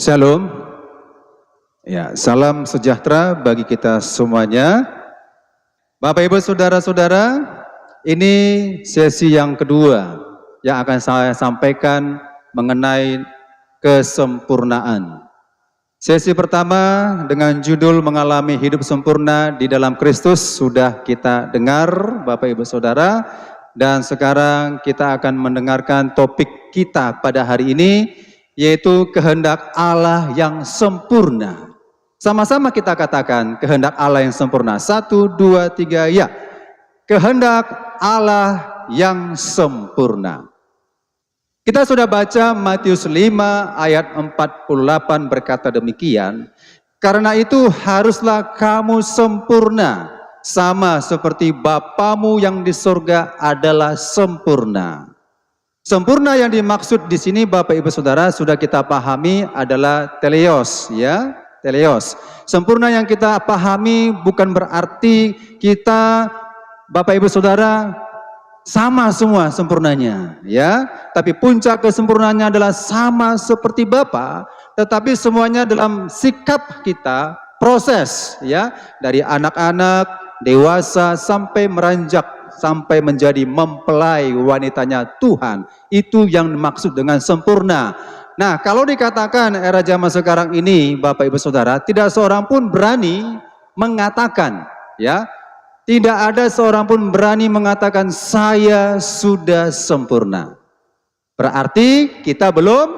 Shalom, ya, salam sejahtera bagi kita semuanya. Bapak Ibu Saudara-saudara, ini sesi yang kedua yang akan saya sampaikan mengenai kesempurnaan. Sesi pertama dengan judul mengalami hidup sempurna di dalam Kristus sudah kita dengar Bapak Ibu Saudara, dan sekarang kita akan mendengarkan topik kita pada hari ini, yaitu kehendak Allah yang sempurna. Sama-sama kita katakan kehendak Allah yang sempurna. 1, 2, 3, ya. Kehendak Allah yang sempurna. Kita sudah baca Matius 5 ayat 48 berkata demikian, karena itu haruslah kamu sempurna, sama seperti Bapamu yang di surga adalah sempurna. Sempurna yang dimaksud di sini Bapak Ibu Saudara sudah kita pahami adalah teleos, ya, teleos. Sempurna yang kita pahami bukan berarti kita Bapak Ibu Saudara sama semua sempurnanya, ya. Tapi puncak kesempurnaannya adalah sama seperti Bapa, tetapi semuanya dalam sikap kita, proses, ya, dari anak-anak, dewasa sampai meranjak sampai menjadi mempelai wanitanya Tuhan. Itu yang dimaksud dengan sempurna. Nah, kalau dikatakan era zaman sekarang ini Bapak Ibu Saudara, tidak seorang pun berani mengatakan, ya, tidak ada seorang pun berani mengatakan saya sudah sempurna. Berarti kita belum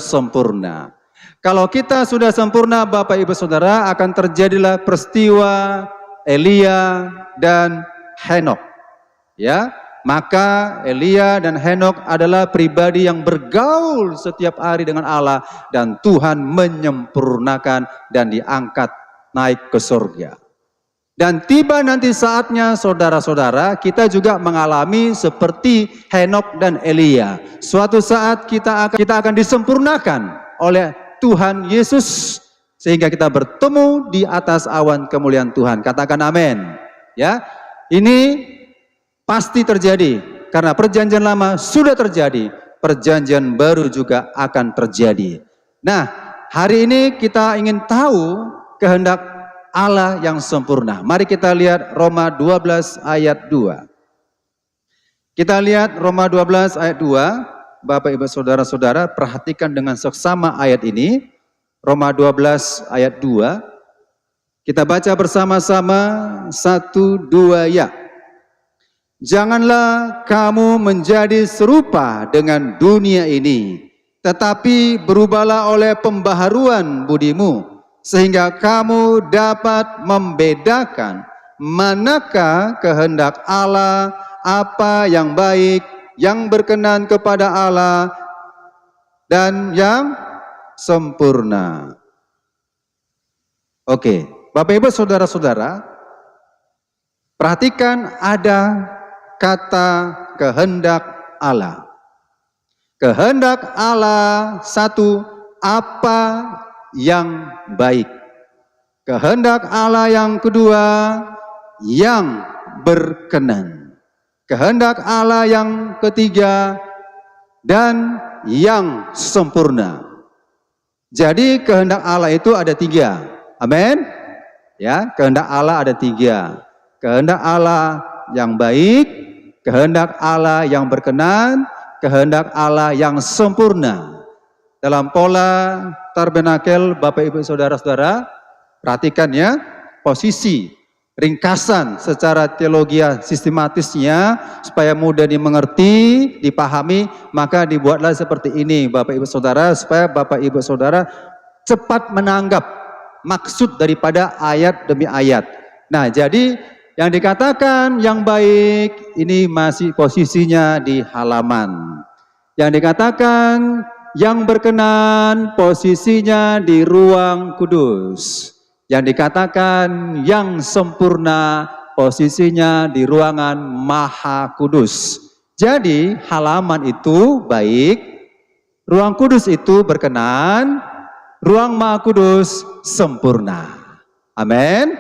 sempurna. Kalau kita sudah sempurna Bapak Ibu Saudara, akan terjadilah peristiwa Elia dan Henokh, ya. Maka Elia dan Henokh adalah pribadi yang bergaul setiap hari dengan Allah, dan Tuhan menyempurnakan dan diangkat naik ke surga. Dan tiba nanti saatnya saudara-saudara, kita juga mengalami seperti Henokh dan Elia. Suatu saat kita akan disempurnakan oleh Tuhan Yesus, sehingga kita bertemu di atas awan kemuliaan Tuhan. Katakan amin. Ya, ini pasti terjadi karena perjanjian lama sudah terjadi, perjanjian baru juga akan terjadi. Nah, hari ini kita ingin tahu kehendak Allah yang sempurna. Mari kita lihat Roma 12 ayat 2. Kita lihat Roma 12 ayat 2. Bapak Ibu Saudara-saudara, perhatikan dengan seksama ayat ini. Roma 12 ayat 2. Kita baca bersama-sama, 1, 2, ya. Janganlah kamu menjadi serupa dengan dunia ini, tetapi berubahlah oleh pembaharuan budimu, sehingga kamu dapat membedakan manakah kehendak Allah, apa yang baik, yang berkenan kepada Allah, dan yang sempurna. Oke, Bapak Ibu Saudara-saudara, perhatikan ada kata kehendak Allah. Kehendak Allah, 1, apa yang baik. Kehendak Allah yang kedua, yang berkenan. Kehendak Allah yang ketiga, dan yang sempurna. Jadi kehendak Allah itu ada 3. Amin. Ya, kehendak Allah ada 3. Kehendak Allah yang baik, kehendak Allah yang berkenan, kehendak Allah yang sempurna. Dalam pola tabernakel Bapak Ibu Saudara-saudara, perhatikan ya, posisi ringkasan secara teologi sistematisnya supaya mudah dimengerti, dipahami, maka dibuatlah seperti ini Bapak Ibu Saudara, supaya Bapak Ibu Saudara cepat menanggap maksud daripada ayat demi ayat. Nah, jadi yang dikatakan yang baik ini masih posisinya di halaman. Yang dikatakan yang berkenan posisinya di ruang kudus. Yang dikatakan yang sempurna posisinya di ruangan maha kudus. Jadi halaman itu baik, ruang kudus itu berkenan, ruang maha kudus sempurna. Amin.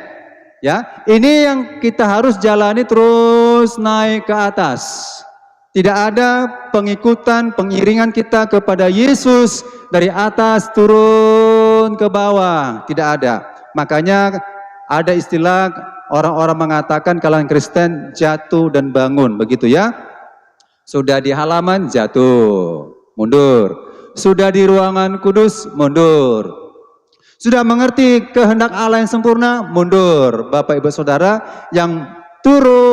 Ya, ini yang kita harus jalani terus naik ke atas. Tidak ada pengikutan, pengiringan kita kepada Yesus dari atas turun ke bawah, tidak ada. Makanya ada istilah orang-orang mengatakan kalangan Kristen jatuh dan bangun, begitu ya. Sudah di halaman jatuh, mundur. Sudah di ruangan kudus, mundur. Sudah mengerti kehendak Allah yang sempurna, mundur. Bapak Ibu Saudara, yang turun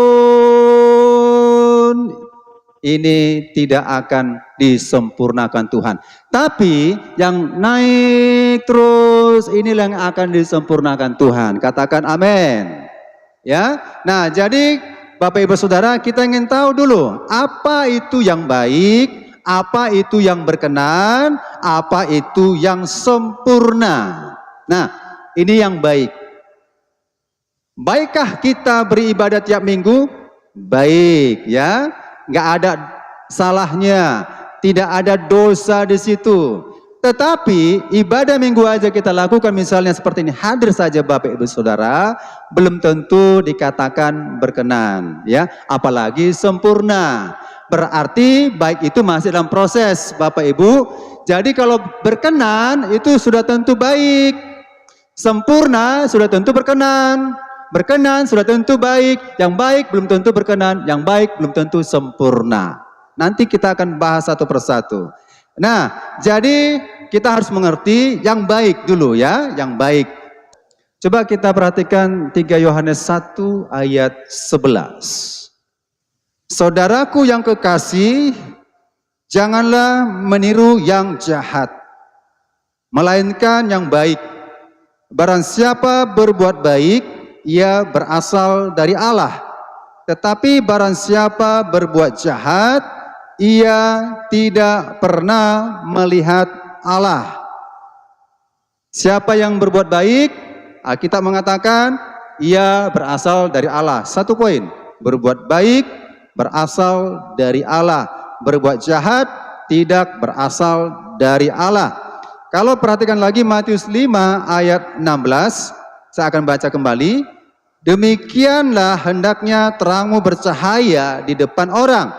ini tidak akan disempurnakan Tuhan. Tapi yang naik terus inilah yang akan disempurnakan Tuhan. Katakan amin. Ya. Nah, jadi Bapak Ibu Saudara, kita ingin tahu dulu apa itu yang baik, apa itu yang berkenan, apa itu yang sempurna. Nah, ini yang baik. Baikkah kita beribadah tiap minggu? Baik, ya. Nggak ada salahnya, tidak ada dosa di situ. Tetapi ibadah minggu aja kita lakukan misalnya seperti ini, hadir saja Bapak Ibu Saudara, belum tentu dikatakan berkenan, ya, apalagi sempurna. Berarti baik itu masih dalam proses Bapak Ibu. Jadi kalau berkenan itu sudah tentu baik, sempurna sudah tentu berkenan. Berkenan sudah tentu baik, yang baik belum tentu berkenan, yang baik belum tentu sempurna. Nanti kita akan bahas satu persatu. Nah, jadi kita harus mengerti yang baik dulu ya, yang baik. Coba kita perhatikan 3 Yohanes 1 ayat 11. Saudaraku yang kekasih, janganlah meniru yang jahat, melainkan yang baik. Barang siapa berbuat baik, ia berasal dari Allah. Tetapi barang siapa berbuat jahat, ia tidak pernah melihat Allah. Siapa yang berbuat baik, Alkitab mengatakan ia berasal dari Allah. 1 poin, berbuat baik berasal dari Allah. Berbuat jahat tidak berasal dari Allah. Kalau perhatikan lagi Matius 5 ayat 16, saya akan baca kembali. Demikianlah hendaknya terangmu bercahaya di depan orang,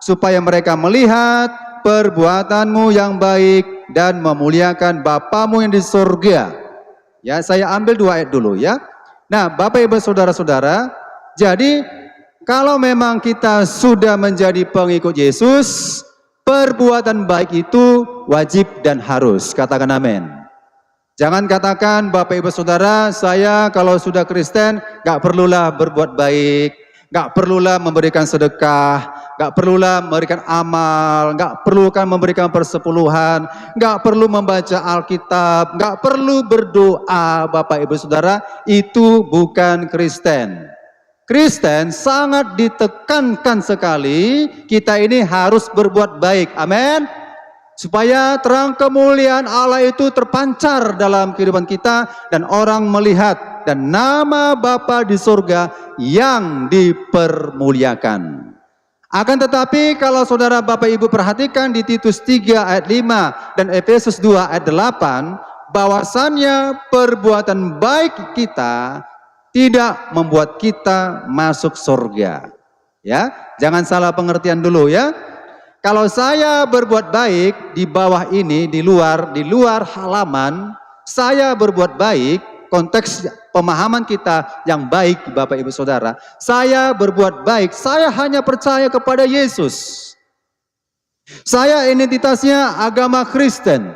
supaya mereka melihat perbuatanmu yang baik dan memuliakan Bapamu yang di surga. Ya, saya ambil 2 ayat dulu ya. Nah, Bapak Ibu Saudara-saudara, jadi kalau memang kita sudah menjadi pengikut Yesus, perbuatan baik itu wajib dan harus. Katakan amin. Jangan katakan Bapak Ibu Saudara, saya kalau sudah Kristen gak perlulah berbuat baik, gak perlulah memberikan sedekah, gak perlulah memberikan amal, gak perlukan memberikan persepuluhan, gak perlu membaca Alkitab, gak perlu berdoa. Bapak Ibu Saudara, itu bukan Kristen. Kristen sangat ditekankan sekali, kita ini harus berbuat baik. Amin. Supaya terang kemuliaan Allah itu terpancar dalam kehidupan kita dan orang melihat dan nama Bapa di surga yang dipermuliakan. Akan tetapi kalau saudara Bapak Ibu perhatikan di Titus 3 ayat 5 dan Efesus 2 ayat 8, bahwasannya perbuatan baik kita tidak membuat kita masuk surga. Ya, jangan salah pengertian dulu ya. Kalau saya berbuat baik di bawah ini, di luar halaman, saya berbuat baik, konteks pemahaman kita yang baik Bapak Ibu Saudara, saya berbuat baik, saya hanya percaya kepada Yesus. Saya identitasnya agama Kristen.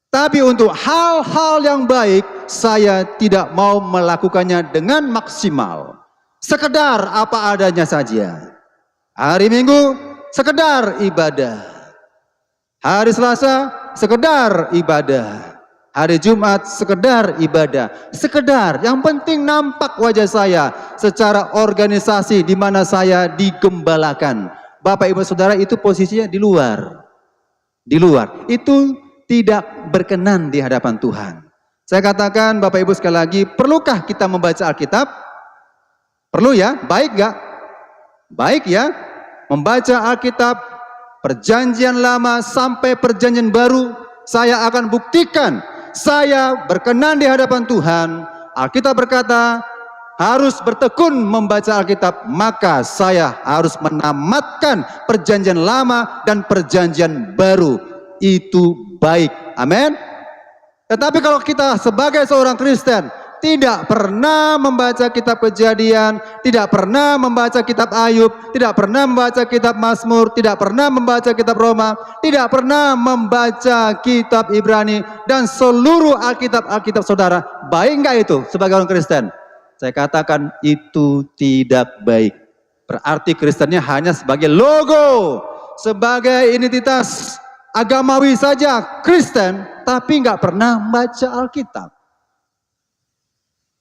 Tapi untuk hal-hal yang baik, saya tidak mau melakukannya dengan maksimal. Sekedar apa adanya saja. Hari Minggu, sekedar ibadah. Hari Selasa, sekedar ibadah. Hari Jumat, sekedar ibadah. Sekedar, yang penting nampak wajah saya secara organisasi di mana saya digembalakan. Bapak Ibu Saudara, itu posisinya di luar. Di luar. Itu tidak berkenan di hadapan Tuhan. Saya katakan Bapak Ibu sekali lagi, perlukah kita membaca Alkitab? Perlu ya? Baik gak? Baik ya? Membaca Alkitab, perjanjian lama sampai perjanjian baru, saya akan buktikan saya berkenan di hadapan Tuhan. Alkitab berkata, harus bertekun membaca Alkitab, maka saya harus menamatkan perjanjian lama dan perjanjian baru. itu baik. Amin. Tetapi kalau kita sebagai seorang Kristen tidak pernah membaca kitab Kejadian, tidak pernah membaca kitab Ayub, tidak pernah membaca kitab Mazmur, tidak pernah membaca kitab Roma, tidak pernah membaca kitab Ibrani dan seluruh Alkitab saudara, baik enggak itu sebagai orang Kristen? Saya katakan itu tidak baik. Berarti Kristennya hanya sebagai logo, sebagai identitas agamawi saja Kristen, tapi enggak pernah membaca Alkitab.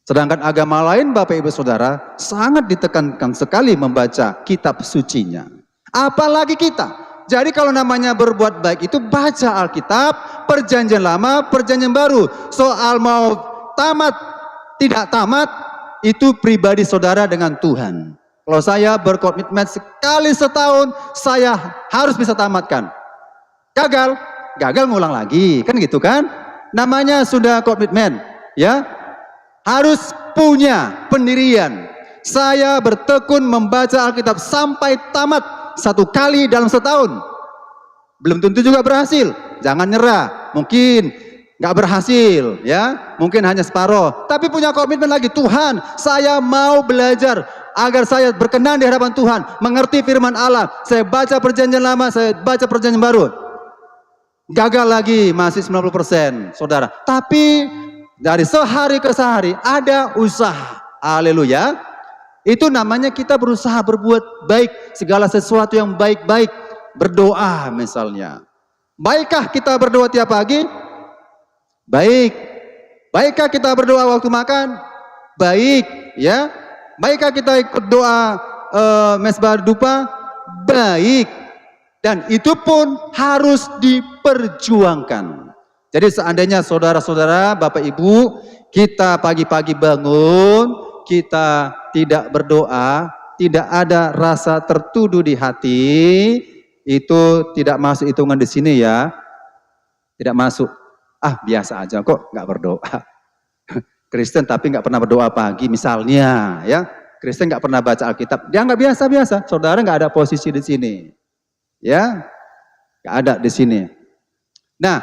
Sedangkan agama lain Bapak Ibu Saudara sangat ditekankan sekali membaca kitab sucinya. Apalagi kita. Jadi kalau namanya berbuat baik itu baca Alkitab, perjanjian lama, perjanjian baru. Soal mau tamat, tidak tamat, itu pribadi saudara dengan Tuhan. Kalau saya berkomitmen sekali setahun, saya harus bisa tamatkan. Gagal ngulang lagi, kan gitu kan? Namanya sudah komitmen, ya. Harus punya pendirian. Saya bertekun membaca Alkitab sampai tamat 1 kali dalam setahun. Belum tentu juga berhasil. Jangan nyerah. Mungkin nggak berhasil, ya. Mungkin hanya separuh. Tapi punya komitmen lagi. Tuhan, saya mau belajar agar saya berkenan di hadapan Tuhan, mengerti firman Allah. Saya baca perjanjian lama, saya baca perjanjian baru. Gagal lagi, masih 90%, saudara. Tapi dari sehari ke sehari ada usaha. Haleluya. Itu namanya kita berusaha berbuat baik. Segala sesuatu yang baik-baik. Berdoa misalnya. Baikkah kita berdoa tiap pagi? Baik. Baikkah kita berdoa waktu makan? Baik. Ya. Baikkah kita ikut doa mesbah dupa? Baik. Dan itu pun harus diperjuangkan. Jadi seandainya saudara-saudara, Bapak Ibu, kita pagi-pagi bangun, kita tidak berdoa, tidak ada rasa tertuduh di hati, itu tidak masuk hitungan di sini ya. Tidak masuk. Ah, biasa aja kok, nggak berdoa. Kristen tapi nggak pernah berdoa pagi misalnya, ya. Kristen nggak pernah baca Alkitab, dia nggak biasa-biasa. Saudara nggak ada posisi di sini, ya, nggak ada di sini. Nah,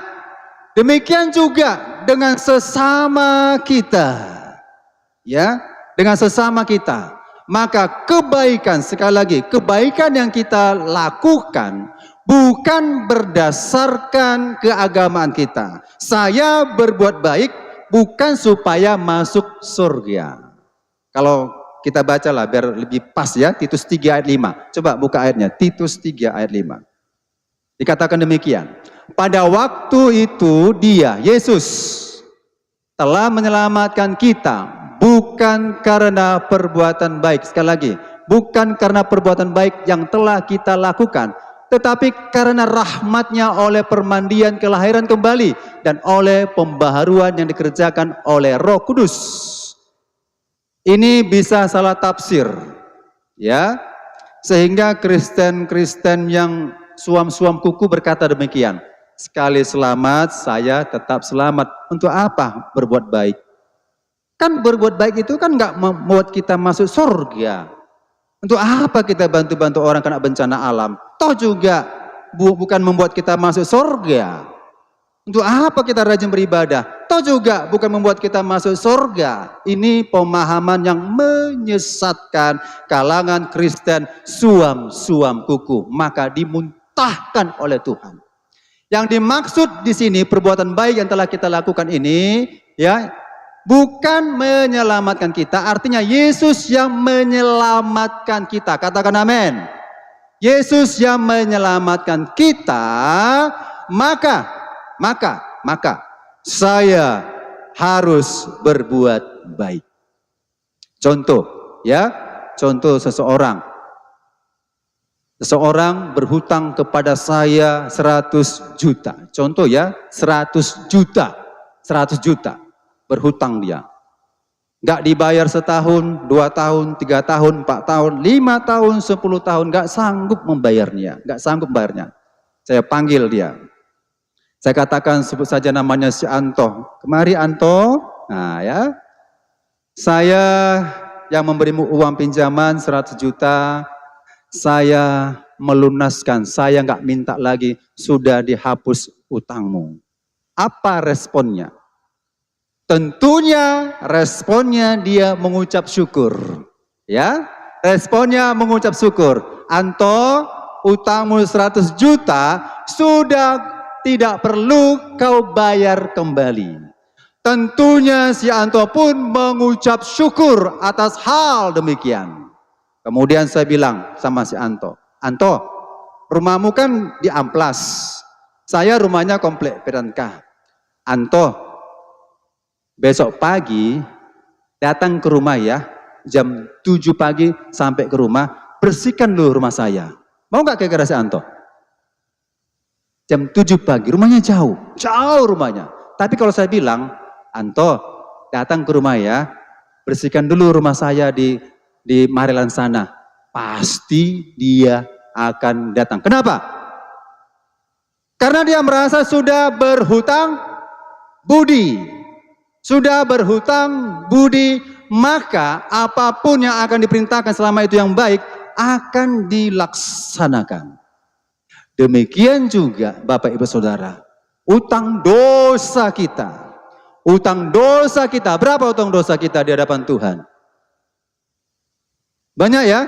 demikian juga dengan sesama kita, ya, dengan sesama kita. Maka kebaikan, sekali lagi, kebaikan yang kita lakukan bukan berdasarkan keagamaan kita. Saya berbuat baik bukan supaya masuk surga. Kalau kita bacalah biar lebih pas ya, Titus 3 ayat 5. Coba buka ayatnya, Titus 3 ayat 5. Dikatakan demikian. Pada waktu itu dia, Yesus, telah menyelamatkan kita bukan karena perbuatan baik. Sekali lagi, bukan karena perbuatan baik yang telah kita lakukan, tetapi karena rahmat-Nya oleh permandian kelahiran kembali dan oleh pembaharuan yang dikerjakan oleh Roh Kudus. Ini bisa salah tafsir, ya, sehingga Kristen-Kristen yang suam-suam kuku berkata demikian. Sekali selamat, saya tetap selamat. Untuk apa berbuat baik? Kan berbuat baik itu kan nggak membuat kita masuk surga. Untuk apa kita bantu-bantu orang kena bencana alam? Toh juga bukan membuat kita masuk surga. Untuk apa kita rajin beribadah? Toh juga bukan membuat kita masuk surga. Ini pemahaman yang menyesatkan kalangan Kristen suam-suam kuku. Maka dimuntahkan oleh Tuhan. Yang dimaksud di sini perbuatan baik yang telah kita lakukan ini, ya, bukan menyelamatkan kita. Artinya Yesus yang menyelamatkan kita. Katakan amin. Yesus yang menyelamatkan kita, maka saya harus berbuat baik. Contoh, ya, contoh seseorang berhutang kepada saya 100 juta. Contoh ya, 100 juta berhutang dia. Nggak dibayar setahun, 2 tahun, 3 tahun, 4 tahun, 5 tahun, 10 tahun, nggak sanggup membayarnya. Saya panggil dia. Saya katakan, sebut saja namanya si Anto. Kemari Anto. Nah ya, saya yang memberimu uang pinjaman 100 juta, saya melunaskan, saya nggak minta lagi, sudah dihapus utangmu. Apa responnya? Tentunya responnya dia mengucap syukur. Ya, responnya mengucap syukur. Anto, utangmu 100 juta sudah tidak perlu kau bayar kembali. Tentunya si Anto pun mengucap syukur atas hal demikian. Kemudian saya bilang sama si Anto, Anto, rumahmu kan di Amplas. Saya rumahnya komplek Perankah. Anto, besok pagi datang ke rumah ya, jam 7 pagi sampai ke rumah, bersihkan dulu rumah saya. Mau nggak kira-kira si Anto? Jam 7 pagi, rumahnya jauh rumahnya. Tapi kalau saya bilang, Anto, datang ke rumah ya, bersihkan dulu rumah saya di Marelan sana. Pasti dia akan datang. Kenapa? Karena dia merasa sudah berhutang budi. Sudah berhutang budi, maka apapun yang akan diperintahkan selama itu yang baik, akan dilaksanakan. Demikian juga Bapak Ibu Saudara, utang dosa kita. Utang dosa kita, berapa utang dosa kita di hadapan Tuhan? Banyak ya?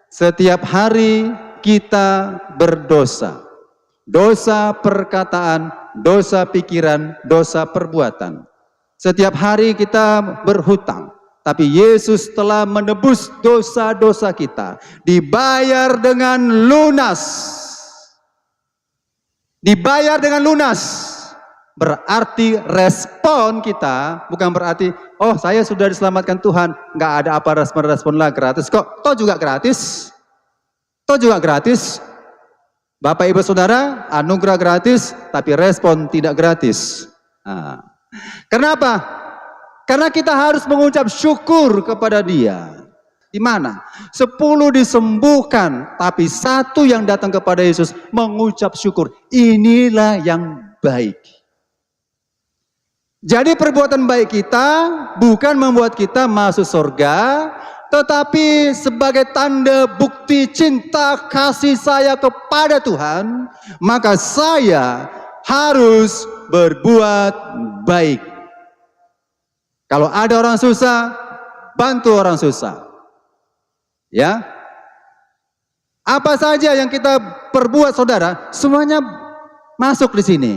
Setiap hari kita berdosa. Dosa perkataan, dosa pikiran, dosa perbuatan. Setiap hari kita berhutang. Tapi Yesus telah menebus dosa-dosa kita. Dibayar dengan lunas. Dibayar dengan lunas. Berarti respon kita bukan berarti, oh saya sudah diselamatkan Tuhan. Nggak ada apa respon-respon lah, gratis kok. Toh juga gratis. Toh juga gratis. Bapak Ibu Saudara, anugerah gratis, tapi respon tidak gratis. Nah, kenapa? Karena kita harus mengucap syukur kepada Dia. Di mana? 10 disembuhkan, tapi 1 yang datang kepada Yesus mengucap syukur. Inilah yang baik. Jadi perbuatan baik kita bukan membuat kita masuk surga, tetapi sebagai tanda bukti cinta kasih saya kepada Tuhan, maka saya harus berbuat baik. Kalau ada orang susah, bantu orang susah. Ya. Apa saja yang kita perbuat saudara, semuanya masuk di sini.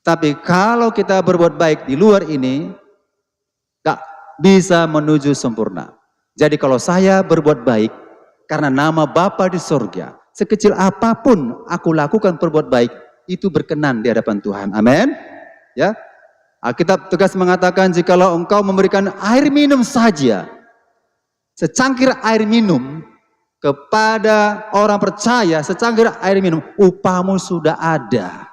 Tapi kalau kita berbuat baik di luar ini, gak bisa menuju sempurna. Jadi kalau saya berbuat baik karena nama Bapa di surga, sekecil apapun aku lakukan berbuat baik, itu berkenan di hadapan Tuhan. Amin. Ya. Alkitab tegas mengatakan, jikalau engkau memberikan air minum saja, secangkir air minum kepada orang percaya, secangkir air minum, upahmu sudah ada.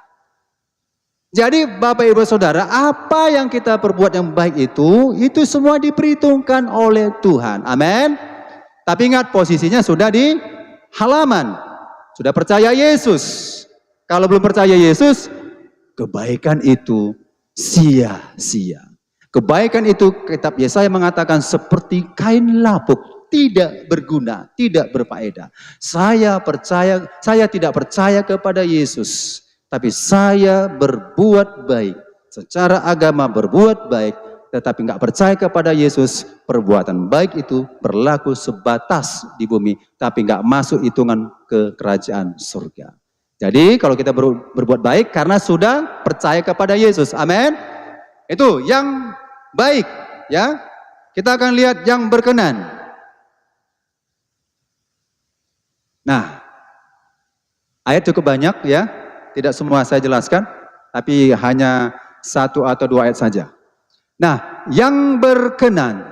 Jadi Bapak Ibu Saudara, apa yang kita perbuat yang baik itu semua diperhitungkan oleh Tuhan. Amin. Tapi ingat, posisinya sudah di halaman. Sudah percaya Yesus. Kalau belum percaya Yesus, kebaikan itu sia-sia. Kebaikan itu, kitab Yesaya mengatakan, seperti kain lapuk, tidak berguna, tidak berfaedah. Saya tidak percaya kepada Yesus. Tapi saya berbuat baik, secara agama berbuat baik, tetapi nggak percaya kepada Yesus. Perbuatan baik itu berlaku sebatas di bumi, tapi nggak masuk hitungan ke kerajaan surga. Jadi kalau kita berbuat baik karena sudah percaya kepada Yesus, amin. Itu yang baik, ya. Kita akan lihat yang berkenan. Nah, ayat cukup banyak ya. Tidak semua saya jelaskan, tapi hanya 1 atau 2 ayat saja. Nah, yang berkenan.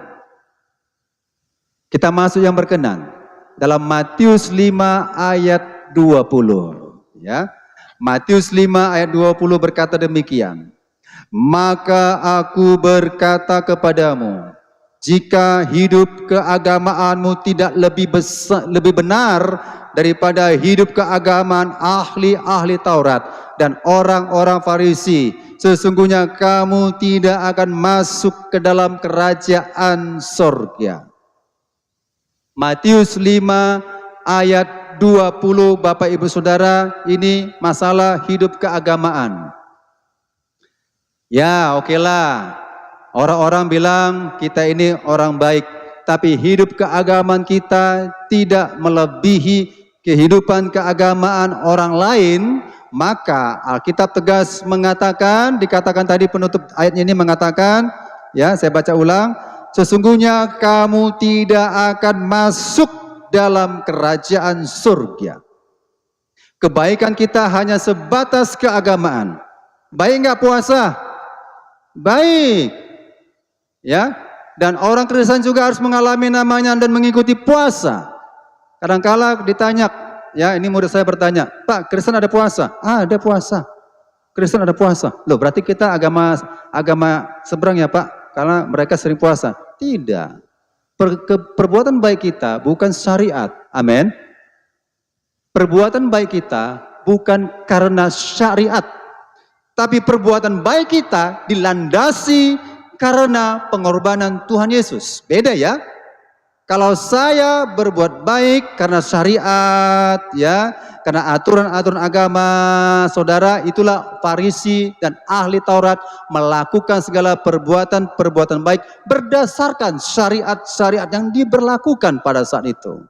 Kita masuk yang berkenan. Dalam Matius 5 ayat 20. Ya. Matius 5 ayat 20 berkata demikian. Maka aku berkata kepadamu, jika hidup keagamaanmu tidak lebih benar daripada hidup keagamaan ahli-ahli Taurat dan orang-orang Farisi, sesungguhnya kamu tidak akan masuk ke dalam kerajaan surga. Matius 5 ayat 20 Bapak Ibu Saudara, ini masalah hidup keagamaan. Ya, okelah. Orang-orang bilang kita ini orang baik, tapi hidup keagamaan kita tidak melebihi kehidupan keagamaan orang lain, maka Alkitab tegas mengatakan, dikatakan tadi penutup ayatnya ini mengatakan, ya saya baca ulang, sesungguhnya kamu tidak akan masuk dalam kerajaan surga. Kebaikan kita hanya sebatas keagamaan. Baik nggak puasa? Baik, ya. Dan orang Kristen juga harus mengalami namanya dan mengikuti puasa. Kadang-kala ditanya, ya ini murid saya bertanya, Pak, Kristen ada puasa? Ah, ada puasa. Kristen ada puasa. Loh, berarti kita agama seberang ya Pak? Karena mereka sering puasa. Tidak. Perbuatan baik kita bukan syariat. Amin. Perbuatan baik kita bukan karena syariat. Tapi perbuatan baik kita dilandasi karena pengorbanan Tuhan Yesus. Beda ya. Kalau saya berbuat baik karena syariat, ya, karena aturan-aturan agama, saudara, itulah Farisi dan ahli Taurat melakukan segala perbuatan baik berdasarkan syariat-syariat yang diberlakukan pada saat itu.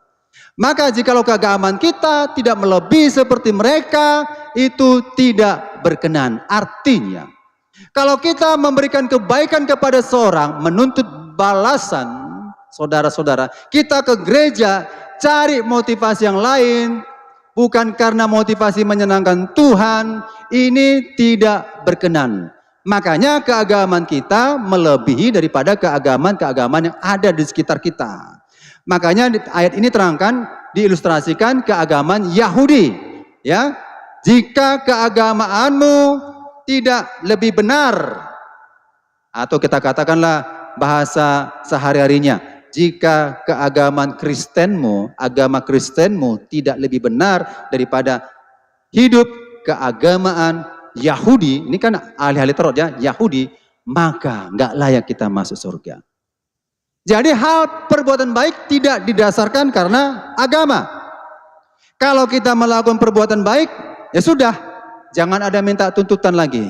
Maka jikalau keagamaan kita tidak melebihi seperti mereka, itu tidak berkenan. Artinya, kalau kita memberikan kebaikan kepada seorang, menuntut balasan, saudara-saudara, kita ke gereja cari motivasi yang lain, bukan karena motivasi menyenangkan Tuhan, ini tidak berkenan. Makanya keagamaan kita melebihi daripada keagamaan-keagamaan yang ada di sekitar kita. Makanya ayat ini terangkan, diilustrasikan keagamaan Yahudi. Ya, jika keagamaanmu tidak lebih benar, atau kita katakanlah bahasa sehari-harinya, jika keagamaan Kristenmu, agama Kristenmu tidak lebih benar daripada hidup keagamaan Yahudi, ini kan ahli-ahli Taurat ya, Yahudi, maka nggak layak kita masuk surga. Jadi hal perbuatan baik tidak didasarkan karena agama. Kalau kita melakukan perbuatan baik, ya sudah, jangan ada minta tuntutan lagi.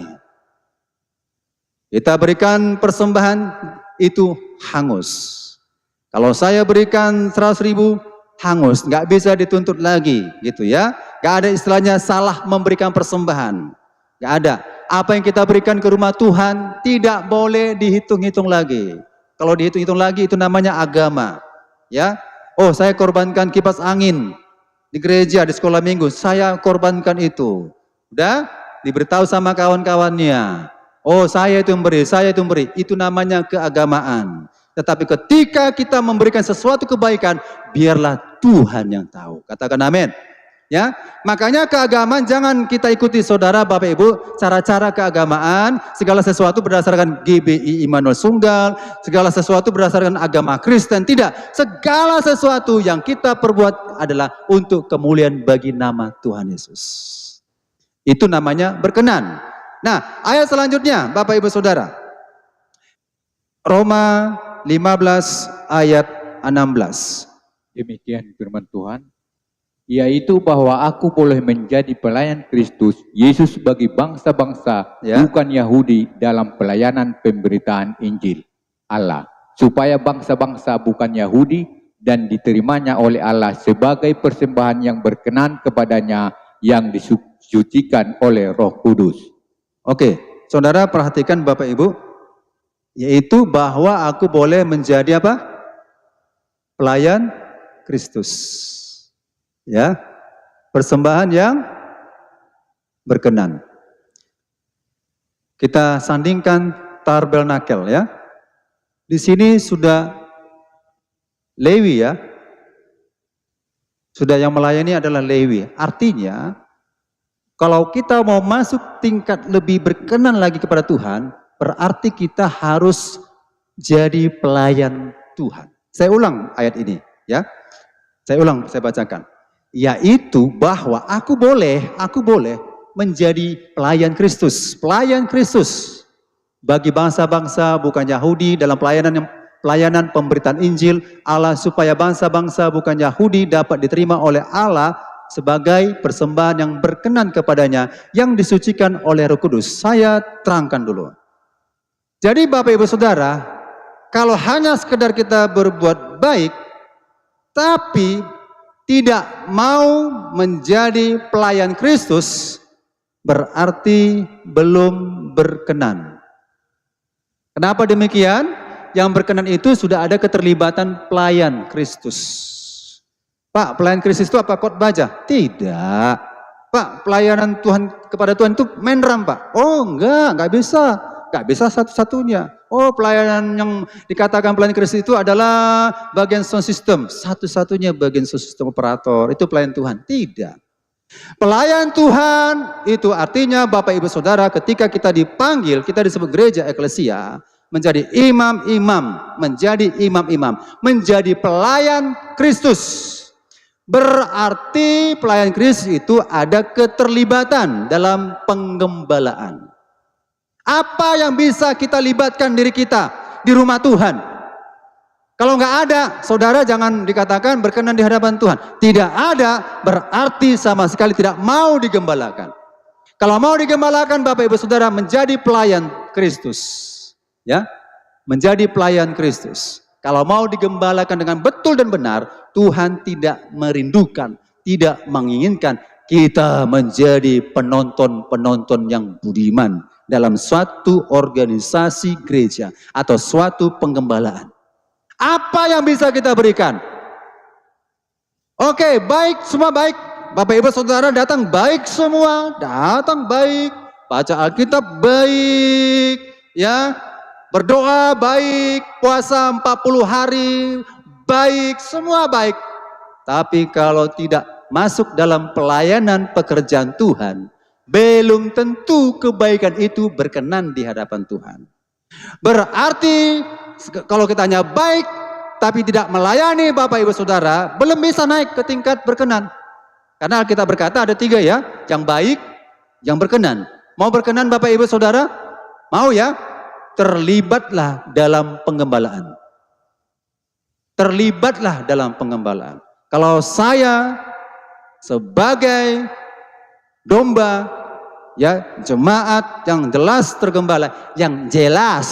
Kita berikan persembahan itu hangus. Kalau saya berikan 100.000 hangus, nggak bisa dituntut lagi, gitu ya. Nggak ada istilahnya salah memberikan persembahan, nggak ada. Apa yang kita berikan ke rumah Tuhan tidak boleh dihitung-hitung lagi. Kalau dihitung-hitung lagi itu namanya agama, ya. Oh, saya korbankan kipas angin di gereja, di sekolah minggu, saya korbankan itu. Udah diberitahu sama kawan-kawannya. Oh, saya itu yang beri, saya itu yang beri. Itu namanya keagamaan. Tetapi ketika kita memberikan sesuatu kebaikan, biarlah Tuhan yang tahu. Katakan amin. Ya, makanya keagamaan jangan kita ikuti saudara, Bapak Ibu, cara-cara keagamaan, segala sesuatu berdasarkan GBI Immanuel Sunggal, segala sesuatu berdasarkan agama Kristen, tidak. Segala sesuatu yang kita perbuat adalah untuk kemuliaan bagi nama Tuhan Yesus. Itu namanya berkenan. Nah, ayat selanjutnya, Bapak Ibu Saudara. Roma 15 ayat 16. Demikian firman Tuhan, yaitu bahwa aku boleh menjadi pelayan Kristus Yesus bagi bangsa-bangsa, ya, bukan Yahudi, dalam pelayanan pemberitaan Injil Allah, supaya bangsa-bangsa bukan Yahudi dan diterimanya oleh Allah sebagai persembahan yang berkenan kepadanya yang disucikan oleh Roh Kudus. Oke, saudara perhatikan Bapak Ibu, yaitu bahwa aku boleh menjadi apa? Pelayan Kristus. Ya, persembahan yang berkenan. Kita sandingkan tabernakel ya. Di sini sudah Lewi ya. Sudah yang melayani adalah Lewi. Artinya kalau kita mau masuk tingkat lebih berkenan lagi kepada Tuhan, berarti kita harus jadi pelayan Tuhan. Saya ulang ayat ini ya. Saya ulang, saya bacakan. Yaitu bahwa aku boleh menjadi pelayan Kristus bagi bangsa-bangsa bukan Yahudi dalam pelayanan pemberitaan Injil Allah, supaya bangsa-bangsa bukan Yahudi dapat diterima oleh Allah sebagai persembahan yang berkenan kepadanya, yang disucikan oleh Roh Kudus. Saya terangkan dulu. Jadi Bapak Ibu Saudara, kalau hanya sekedar kita berbuat baik, tapi tidak mau menjadi pelayan Kristus, berarti belum berkenan. Kenapa demikian? Yang berkenan itu sudah ada keterlibatan pelayan Kristus. Pak, pelayan Kristus itu apa? Khotbah aja? Tidak. Pak, pelayanan Tuhan kepada Tuhan itu main drum, Pak. Oh, enggak bisa. Enggak bisa satu-satunya. Oh, pelayanan yang dikatakan pelayan Kristus itu adalah bagian sound system. Satu-satunya bagian sound system operator. Itu pelayan Tuhan. Tidak. Pelayan Tuhan itu artinya Bapak Ibu Saudara, ketika kita dipanggil, kita disebut gereja eklesia, menjadi imam-imam, menjadi imam-imam, menjadi pelayan Kristus. Berarti pelayan Kristus itu ada keterlibatan dalam penggembalaan. Apa yang bisa kita libatkan diri kita di rumah Tuhan? Kalau nggak ada, saudara jangan dikatakan berkenan di hadapan Tuhan. Tidak ada, berarti sama sekali tidak mau digembalakan. Kalau mau digembalakan, Bapak Ibu Saudara, menjadi pelayan Kristus. Ya, menjadi pelayan Kristus. Kalau mau digembalakan dengan betul dan benar, Tuhan tidak merindukan, tidak menginginkan kita menjadi penonton-penonton yang budiman dalam suatu organisasi gereja atau suatu penggembalaan. Apa yang bisa kita berikan? Oke, baik, semua baik. Bapak Ibu Saudara datang baik semua, datang baik, baca Alkitab baik, ya. Berdoa baik, puasa 40 hari, baik, semua baik. Tapi kalau tidak masuk dalam pelayanan pekerjaan Tuhan, belum tentu kebaikan itu berkenan di hadapan Tuhan. Berarti kalau kita hanya baik, tapi tidak melayani Bapak Ibu Saudara, belum bisa naik ke tingkat berkenan. Karena Alkitab berkata ada 3 ya, yang baik, yang berkenan. Mau berkenan Bapak Ibu Saudara? Mau ya? Terlibatlah dalam penggembalaan. Terlibatlah dalam penggembalaan. Kalau saya sebagai domba, ya, jemaat yang jelas tergembala, yang jelas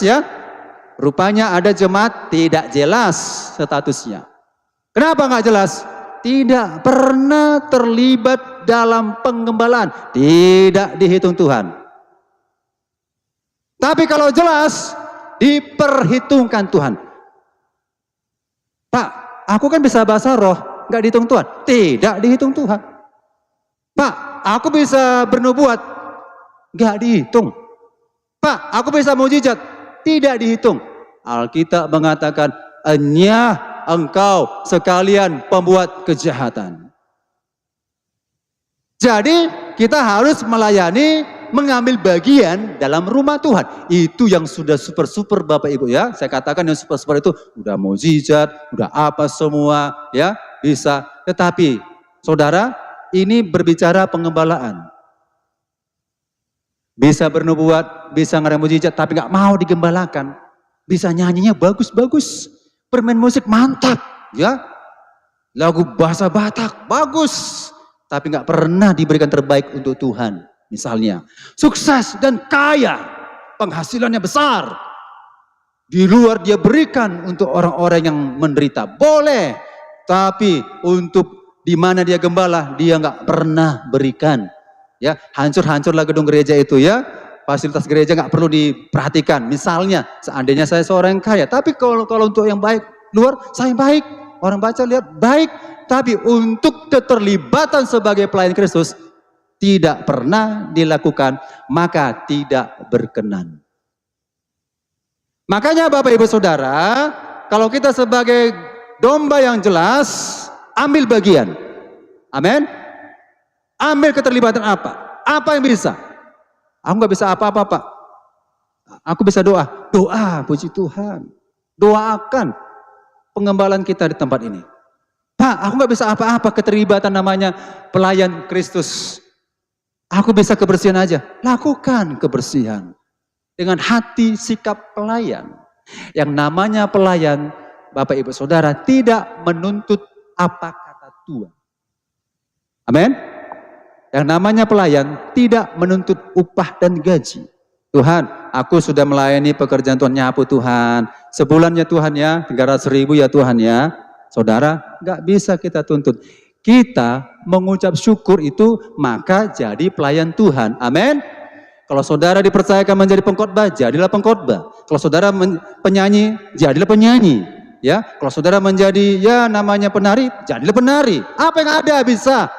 ya, rupanya ada jemaat tidak jelas statusnya. Kenapa nggak jelas? Tidak pernah terlibat dalam penggembalaan, tidak dihitung Tuhan. Tapi kalau jelas, diperhitungkan Tuhan. Pak, aku kan bisa bahasa roh, nggak dihitung Tuhan? Tidak dihitung Tuhan. Pak, aku bisa bernubuat, nggak dihitung. Pak, aku bisa mujizat, tidak dihitung. Alkitab mengatakan, enyah engkau sekalian pembuat kejahatan. Jadi kita harus melayani, mengambil bagian dalam rumah Tuhan. Itu yang sudah super-super Bapak Ibu ya. Saya katakan yang super-super itu udah mujizat, udah apa semua ya, bisa. Tetapi saudara, ini berbicara penggembalaan. Bisa bernubuat, bisa ngadain mujizat, tapi nggak mau digembalakan. Bisa nyanyinya bagus-bagus, bermain musik mantap, ya, lagu bahasa Batak bagus, tapi nggak pernah diberikan terbaik untuk Tuhan. Misalnya, sukses dan kaya, penghasilannya besar, di luar dia berikan untuk orang-orang yang menderita, boleh, tapi untuk di mana dia gembala, dia nggak pernah berikan. Ya, hancur-hancurlah gedung gereja itu ya, fasilitas gereja nggak perlu diperhatikan. Misalnya, seandainya saya seorang yang kaya, tapi kalau untuk yang baik luar, saya baik, orang baca lihat baik, tapi untuk keterlibatan sebagai pelayan Kristus tidak pernah dilakukan, maka tidak berkenan. Makanya Bapak Ibu Saudara, kalau kita sebagai domba yang jelas, ambil bagian. Amin. Ambil keterlibatan apa? Apa yang bisa? Aku nggak bisa apa-apa, Pak. Aku bisa doa. Doa, puji Tuhan. Doakan pengembalaan kita di tempat ini. Pak, aku nggak bisa apa-apa, keterlibatan namanya pelayan Kristus. Aku bisa kebersihan aja. Lakukan kebersihan. Dengan hati sikap pelayan. Yang namanya pelayan Bapak Ibu Saudara, tidak menuntut apa kata Tuhan. Amin. Yang namanya pelayan tidak menuntut upah dan gaji. Tuhan, aku sudah melayani pekerjaan Tuhan, nyapu Tuhan. Sebulan ya Tuhan ya, 300.000 ya Tuhan ya. Saudara, nggak bisa kita tuntut. Kita mengucap syukur itu maka jadi pelayan Tuhan. Amin. Kalau saudara dipercayakan menjadi pengkhotbah, jadilah pengkhotbah. Kalau saudara penyanyi, jadilah penyanyi. Ya, kalau saudara menjadi ya namanya penari, jadilah penari. Apa yang ada bisa.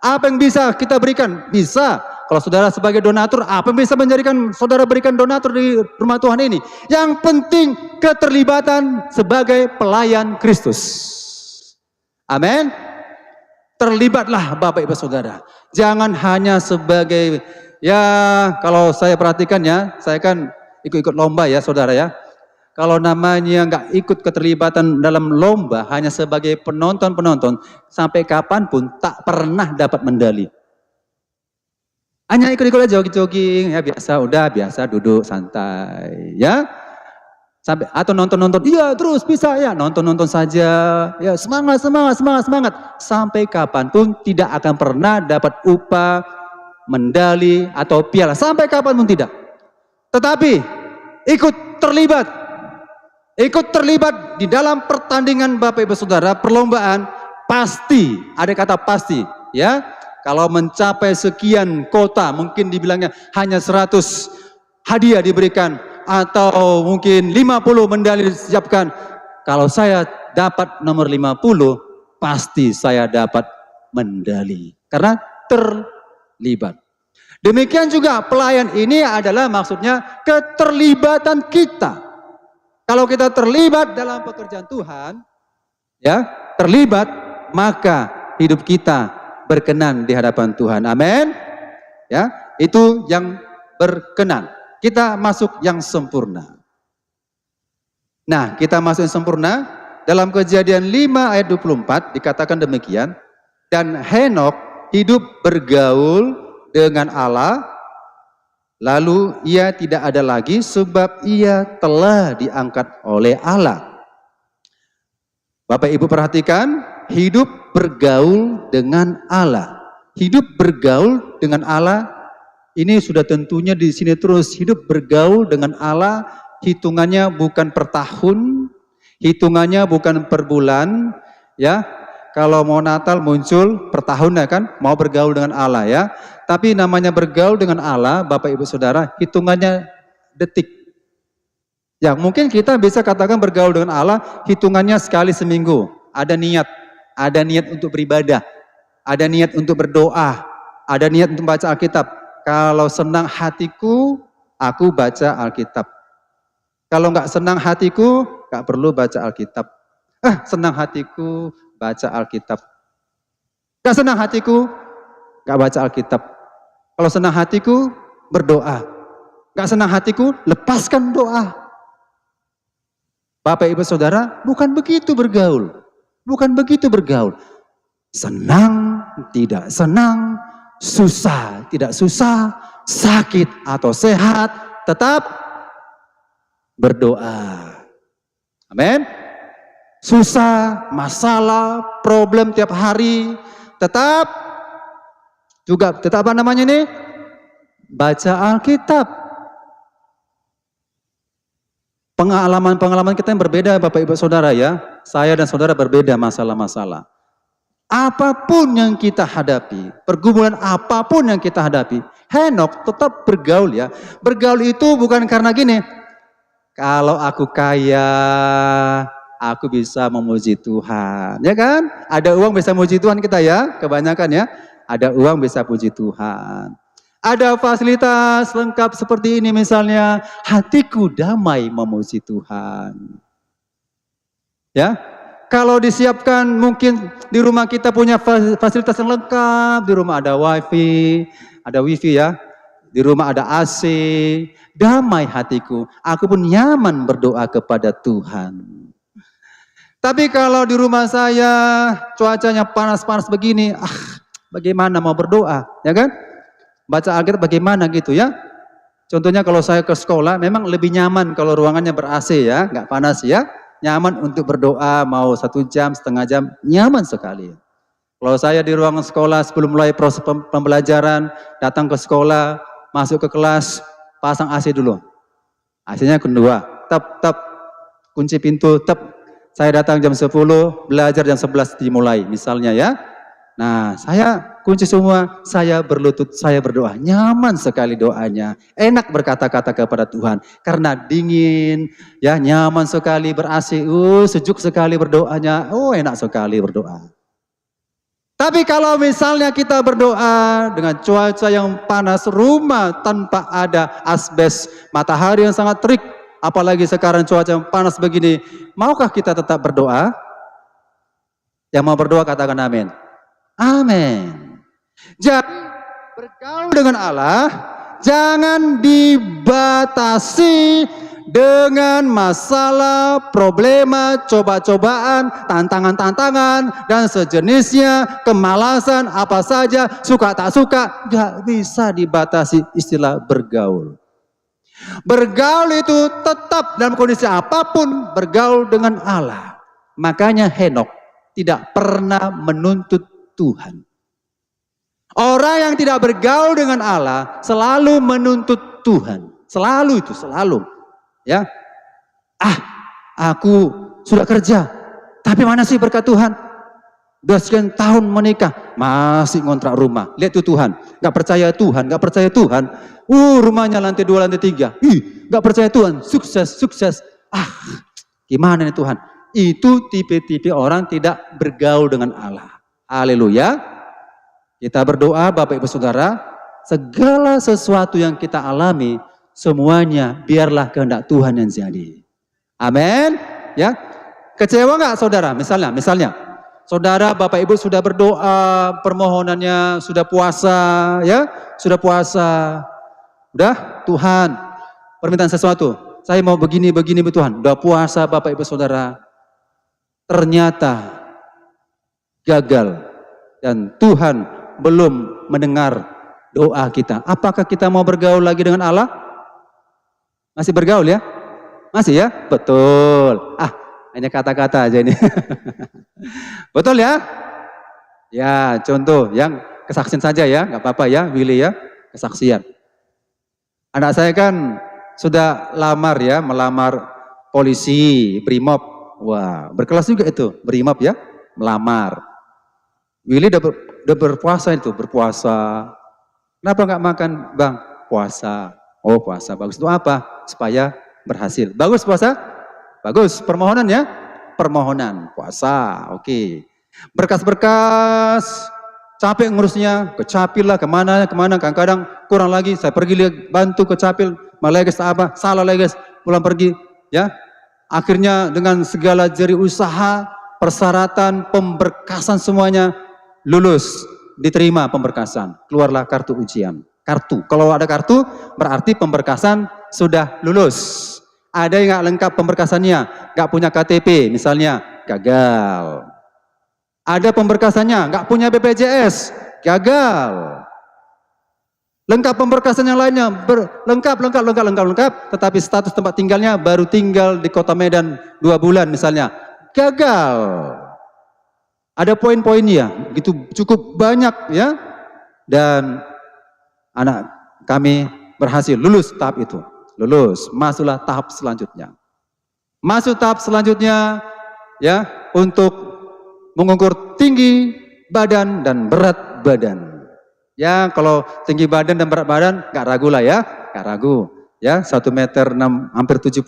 Apa yang bisa kita berikan? Bisa. Kalau saudara sebagai donatur, apa yang bisa menjadikan saudara berikan donatur di rumah Tuhan ini? Yang penting keterlibatan sebagai pelayan Kristus. Amin. Terlibatlah Bapak Ibu Saudara. Jangan hanya sebagai, ya kalau saya perhatikan ya, saya kan ikut-ikut lomba ya saudara ya. Kalau namanya nggak ikut keterlibatan dalam lomba, hanya sebagai penonton-penonton, sampai kapanpun tak pernah dapat medali. Hanya ikut-ikut aja jogging-jogging, ya biasa duduk santai, ya. Sampai atau nonton-nonton, iya terus bisa ya, nonton-nonton saja, ya semangat, sampai kapanpun tidak akan pernah dapat upah, medali atau piala, sampai kapanpun tidak. Tetapi ikut terlibat di dalam pertandingan Bapak Ibu Saudara, perlombaan, pasti, ada kata pasti, ya. Kalau mencapai sekian kota, mungkin dibilangnya hanya 100 hadiah diberikan, atau mungkin 50 medali disiapkan. Kalau saya dapat nomor 50, pasti saya dapat medali. Karena terlibat. Demikian juga pelayan ini adalah maksudnya keterlibatan kita. Kalau kita terlibat dalam pekerjaan Tuhan, ya, terlibat, maka hidup kita berkenan di hadapan Tuhan. Amin. Ya, itu yang berkenan. Kita masuk yang sempurna. Nah, kita masuk yang sempurna. Dalam Kejadian 5 ayat 24 dikatakan demikian. Dan Henokh hidup bergaul dengan Allah, lalu ia tidak ada lagi sebab ia telah diangkat oleh Allah. Bapak Ibu perhatikan, hidup bergaul dengan Allah. Hidup bergaul dengan Allah, ini sudah tentunya di sini terus. Hidup bergaul dengan Allah, hitungannya bukan per tahun, hitungannya bukan per bulan, ya. Kalau mau Natal muncul per tahun ya kan, mau bergaul dengan Allah ya. Tapi namanya bergaul dengan Allah, Bapak Ibu Saudara, hitungannya detik. Ya, mungkin kita bisa katakan bergaul dengan Allah, hitungannya sekali seminggu. Ada niat untuk beribadah, ada niat untuk berdoa, ada niat untuk baca Alkitab. Kalau senang hatiku, aku baca Alkitab. Kalau nggak senang hatiku, nggak perlu baca Alkitab. Senang hatiku, baca Alkitab. Nggak senang hatiku, nggak baca Alkitab. Kalau senang hatiku, berdoa. Nggak senang hatiku, lepaskan doa. Bapak Ibu Saudara, bukan begitu bergaul. Bukan begitu bergaul. Senang, tidak senang, susah, tidak susah, sakit atau sehat, tetap berdoa. Amin. Susah, masalah, problem tiap hari, tetap apa namanya ini? Baca Alkitab. Pengalaman-pengalaman kita yang berbeda Bapak Ibu Saudara ya. Saya dan saudara berbeda masalah-masalah. Apapun yang kita hadapi, pergumulan apapun yang kita hadapi, Henokh tetap bergaul ya. Bergaul itu bukan karena gini, kalau aku kaya, aku bisa memuji Tuhan, ya kan? Ada uang bisa memuji Tuhan kita ya, kebanyakan ya. Ada uang bisa puji Tuhan. Ada fasilitas lengkap seperti ini misalnya, hatiku damai memuji Tuhan. Ya, kalau disiapkan mungkin di rumah kita punya fasilitas yang lengkap, di rumah ada wifi ya, di rumah ada AC, damai hatiku, aku pun nyaman berdoa kepada Tuhan. Tapi kalau di rumah saya cuacanya panas-panas begini, bagaimana mau berdoa, ya kan? Baca Alkitab bagaimana gitu ya? Contohnya kalau saya ke sekolah, memang lebih nyaman kalau ruangannya ber-AC ya, nggak panas ya. nyaman untuk berdoa, mau 1 jam, setengah jam, nyaman sekali. Kalau saya di ruangan sekolah sebelum mulai proses pembelajaran, datang ke sekolah, masuk ke kelas, pasang AC dulu. AC-nya kedua, tap, kunci pintu, tap. Saya datang jam 10, belajar jam 11 dimulai, misalnya ya. Nah, saya kunci semua, saya berlutut, saya berdoa. Nyaman sekali doanya. Enak berkata-kata kepada Tuhan. Karena dingin, ya nyaman sekali ber-AC. Sejuk sekali berdoanya. Enak sekali berdoa. Tapi kalau misalnya kita berdoa dengan cuaca yang panas, rumah tanpa ada asbes, matahari yang sangat terik, apalagi sekarang cuaca yang panas begini, maukah kita tetap berdoa? Yang mau berdoa katakan amin. Amin. Jadi bergaul dengan Allah jangan dibatasi dengan masalah, problema, coba-cobaan, tantangan-tantangan dan sejenisnya, kemalasan, apa saja, suka tak suka, gak bisa dibatasi istilah bergaul. Bergaul itu tetap dalam kondisi apapun bergaul dengan Allah. Makanya Henokh tidak pernah menuntut Tuhan. Orang yang tidak bergaul dengan Allah selalu menuntut Tuhan. Selalu itu, selalu. Ya, aku sudah kerja, tapi mana sih berkat Tuhan? Udah sekian tahun menikah, masih ngontrak rumah. Lihat tuh Tuhan, nggak percaya Tuhan, nggak percaya Tuhan. Rumahnya lantai 2, lantai 3. Nggak percaya Tuhan, sukses. Gimana nih Tuhan? Itu tipe-tipe orang tidak bergaul dengan Allah. Haleluya. Kita berdoa Bapak Ibu Saudara, segala sesuatu yang kita alami semuanya biarlah kehendak Tuhan yang jadi. Amin. Ya. Kecewa nggak saudara? Misalnya, saudara Bapak Ibu sudah berdoa, permohonannya sudah puasa, ya, sudah puasa. Udah, Tuhan, permintaan sesuatu. Saya mau begini Tuhan. Udah puasa Bapak Ibu Saudara. Ternyata gagal dan Tuhan belum mendengar doa kita. Apakah kita mau bergaul lagi dengan Allah? Masih bergaul ya? Masih ya? Betul. Hanya kata-kata aja ini. Betul ya? Ya, contoh yang kesaksian saja ya, nggak apa-apa ya, Willy ya, kesaksian. Anak saya kan sudah melamar polisi, Brimob. Wah, berkelas juga itu, Brimob ya, melamar. Willy udah berpuasa. Kenapa nggak makan, Bang? Puasa. Oh, puasa. Bagus. Itu apa? Supaya berhasil. Bagus puasa? Bagus. Permohonan ya? Permohonan. Puasa. Oke. Berkas-berkas. Capek ngurusnya. Kecapil lah. Kemana. Kadang-kadang kurang lagi. Saya pergi bantu kecapil. Maleges apa? Salah leges. Pulang pergi. Ya. Akhirnya dengan segala jeri usaha, persyaratan, pemberkasan semuanya, lulus, diterima pemberkasan, keluarlah kartu ujian. Kartu, kalau ada kartu berarti pemberkasan sudah lulus. Ada yang nggak lengkap pemberkasannya, nggak punya KTP misalnya, gagal. Ada pemberkasannya, nggak punya BPJS, gagal. Lengkap pemberkasan yang lainnya, lengkap, tetapi status tempat tinggalnya baru tinggal di kota Medan 2 bulan misalnya, gagal. Ada poin-poinnya, gitu cukup banyak ya. Dan anak kami berhasil lulus tahap itu. Lulus, masuklah tahap selanjutnya. Masuk tahap selanjutnya ya untuk mengukur tinggi badan dan berat badan. Ya, kalau tinggi badan dan berat badan gak ragu lah ya, gak ragu. Ya, 1,6 meter hampir 70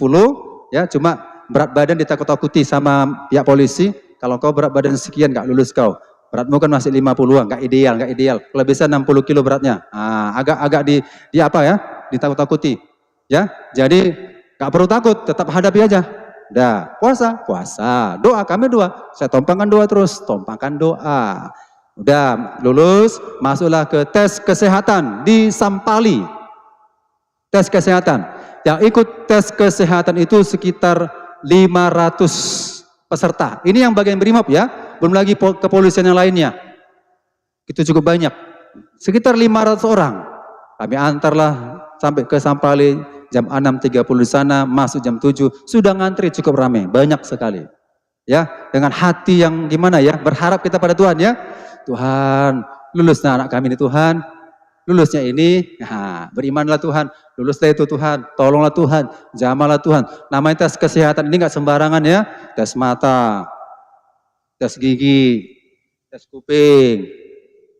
ya, cuma berat badan ditakut-takuti sama pihak polisi. Kalau kau berat badan sekian gak lulus kau. Beratmu kan masih 50-an, gak ideal. Kalau bisa 60 kilo beratnya. Agak ditakut-takuti. Ya, jadi gak perlu takut, tetap hadapi aja. Dah, puasa. Doa, kami doa. Saya tumpangkan doa terus, tumpangkan doa. Udah lulus, masuklah ke tes kesehatan di Sampali. Tes kesehatan. Yang ikut tes kesehatan itu sekitar 500 peserta. Ini yang bagian Brimob ya, belum lagi kepolisian yang lainnya. Itu cukup banyak. Sekitar 500 orang. Kami antarlah sampai ke Sampali, jam 6.30 di sana, masuk jam 7, sudah ngantri cukup ramai, banyak sekali. Ya, dengan hati yang gimana ya, berharap kita pada Tuhan ya. Tuhan, lulusnya anak kami ini Tuhan, lulusnya ini, nah, berimanlah Tuhan, luluslah itu Tuhan, tolonglah Tuhan, jamalah Tuhan. Namanya tes kesehatan ini nggak sembarangan ya, tes mata, tes gigi, tes kuping,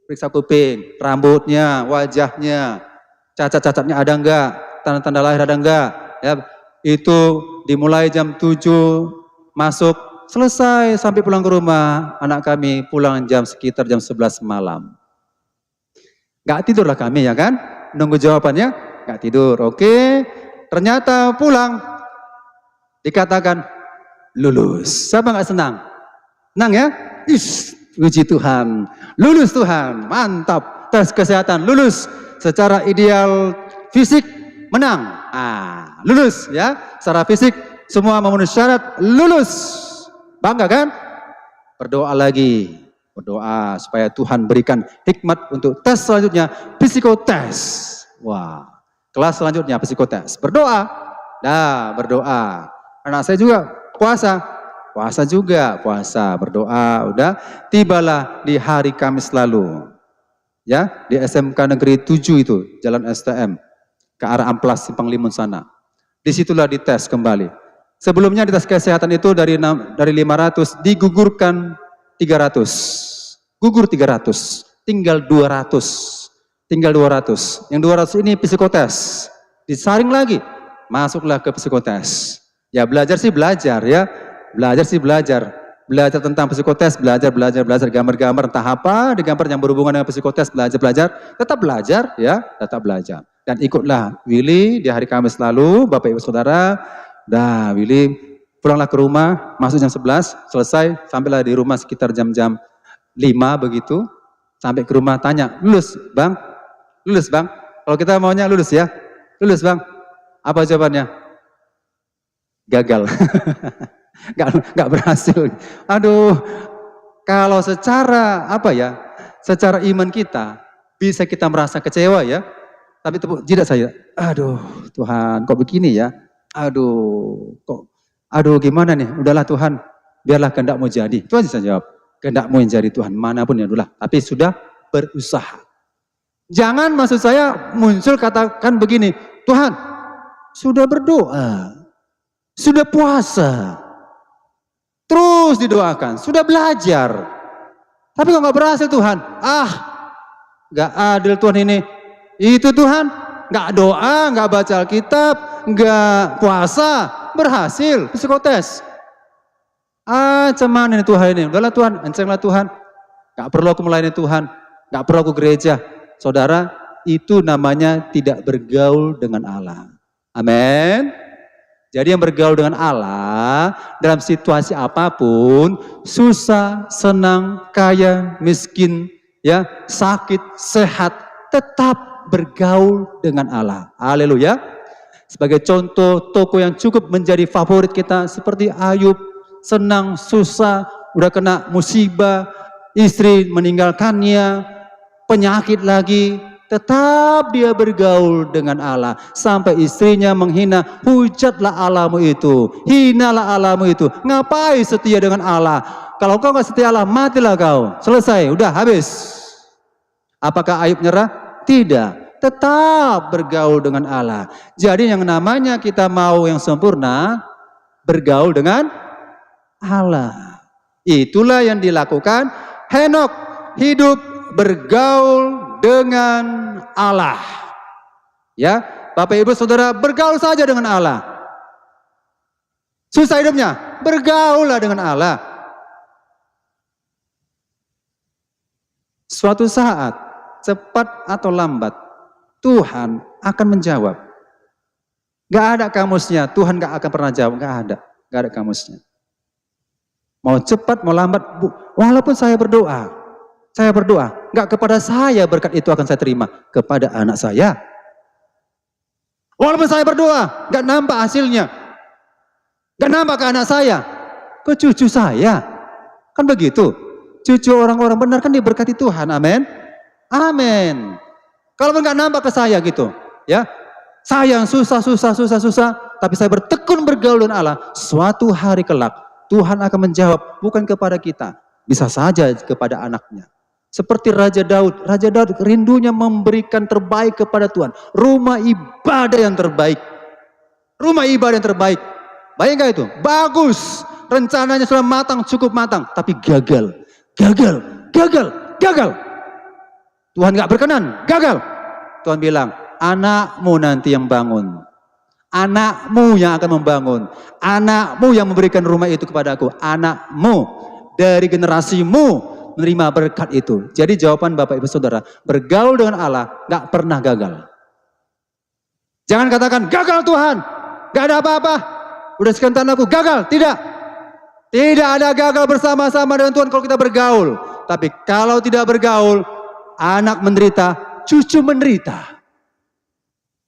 periksa kuping, rambutnya, wajahnya, cacat-cacatnya ada enggak, tanda-tanda lahir ada enggak, ya. Itu dimulai jam 7 masuk, selesai sampai pulang ke rumah. Anak kami pulang sekitar jam 11 malam. Enggak tidurlah kami ya kan, nunggu jawabannya, enggak tidur. Oke, ternyata pulang dikatakan lulus. Siapa enggak senang? Senang ya? Puji Tuhan, lulus Tuhan, mantap, tes kesehatan, lulus, secara ideal fisik menang, lulus ya, secara fisik semua memenuhi syarat, lulus, bangga kan? Berdoa lagi, berdoa supaya Tuhan berikan hikmat untuk tes selanjutnya, psikotes, wah, kelas selanjutnya psikotes, berdoa, berdoa, anak saya juga puasa juga, berdoa, udah, tibalah di hari Kamis lalu, ya, di SMK Negeri 7 itu, Jalan STM, ke arah Amplas Simpang Limun sana. Disitulah dites kembali. Sebelumnya di tes kesehatan itu dari 500 digugurkan 300, gugur 300, tinggal 200, Yang 200 ini psikotes, disaring lagi, masuklah ke psikotes. Ya belajar sih belajar ya. Belajar tentang psikotes, belajar, gambar-gambar entah apa, digambar yang berhubungan dengan psikotes, belajar, tetap belajar ya, Dan ikutlah Willy di hari Kamis lalu, Bapak Ibu Saudara, Willy pulanglah ke rumah, masuk jam 11, selesai, sampailah di rumah sekitar jam-jam 5 begitu, sampai ke rumah tanya, lulus bang? Kalau kita maunya lulus ya, lulus bang, apa jawabannya? Gagal. Nggak berhasil. Aduh, kalau secara secara iman kita bisa kita merasa kecewa ya. Tapi tidak saya. Aduh, Tuhan, kok begini ya? Aduh, gimana nih? Udahlah Tuhan, biarlah kehendak-Mu jadi. Itu aja saya jawab. Kehendak-Mu yang jadi Tuhan, manapun ya udahlah. Tapi sudah berusaha. Jangan maksud saya muncul katakan begini, Tuhan, sudah berdoa, sudah puasa, terus didoakan, sudah belajar, tapi kok nggak berhasil Tuhan? Nggak adil Tuhan ini. Itu Tuhan, nggak doa, nggak baca Alkitab, nggak puasa, berhasil psikotes. Cuman ini Tuhan ini, udahlah Tuhan, encenglah Tuhan, nggak perlu aku melayani Tuhan, nggak perlu aku gereja. Saudara, itu namanya tidak bergaul dengan Allah. Amin. Jadi yang bergaul dengan Allah dalam situasi apapun, susah, senang, kaya, miskin, ya, sakit, sehat, tetap bergaul dengan Allah. Haleluya. Sebagai contoh tokoh yang cukup menjadi favorit kita seperti Ayub, senang, susah, udah kena musibah, istri meninggalkannya, penyakit lagi, tetap dia bergaul dengan Allah. Sampai istrinya menghina, hujatlah Allahmu itu, hinalah Allahmu itu. Ngapain setia dengan Allah? Kalau kau gak setia Allah, matilah kau. Selesai, udah habis. Apakah Ayub nyerah? Tidak, tetap bergaul dengan Allah. Jadi yang namanya kita mau yang sempurna, bergaul dengan Allah. Itulah yang dilakukan Henokh, hidup bergaul dengan Allah. Ya, Bapak Ibu Saudara, bergaul saja dengan Allah. Susah hidupnya, bergaullah dengan Allah. Suatu saat, cepat atau lambat, Tuhan akan menjawab. Gak ada kamusnya, Tuhan gak akan pernah jawab, gak ada kamusnya. Mau cepat, mau lambat, walaupun saya berdoa, gak kepada saya berkat itu akan saya terima, kepada anak saya. Walaupun saya berdoa, gak nampak hasilnya, gak nampak ke anak saya, ke cucu saya, kan begitu. Cucu orang-orang benar kan diberkati Tuhan, amin. Amin. Kalaupun gak nampak ke saya gitu, ya, Saya yang susah, tapi saya bertekun bergaul dengan Allah. Suatu hari kelak, Tuhan akan menjawab bukan kepada kita, bisa saja kepada anaknya. Seperti Raja Daud rindunya memberikan terbaik kepada Tuhan. Rumah ibadah yang terbaik. Rumah ibadah yang terbaik. Bayangkan itu, bagus. Rencananya sudah matang, cukup matang. Tapi gagal. Tuhan gak berkenan, gagal. Tuhan bilang, anakmu nanti yang bangun. Anakmu yang akan membangun. Anakmu yang memberikan rumah itu kepadaku. Anakmu dari generasimu menerima berkat itu. Jadi jawaban Bapak Ibu Saudara, bergaul dengan Allah gak pernah gagal. Jangan katakan, gagal Tuhan. Gak ada apa-apa. Udah sekian tahun aku gagal. Tidak ada gagal bersama-sama dengan Tuhan kalau kita bergaul. Tapi kalau tidak bergaul, anak menderita, cucu menderita.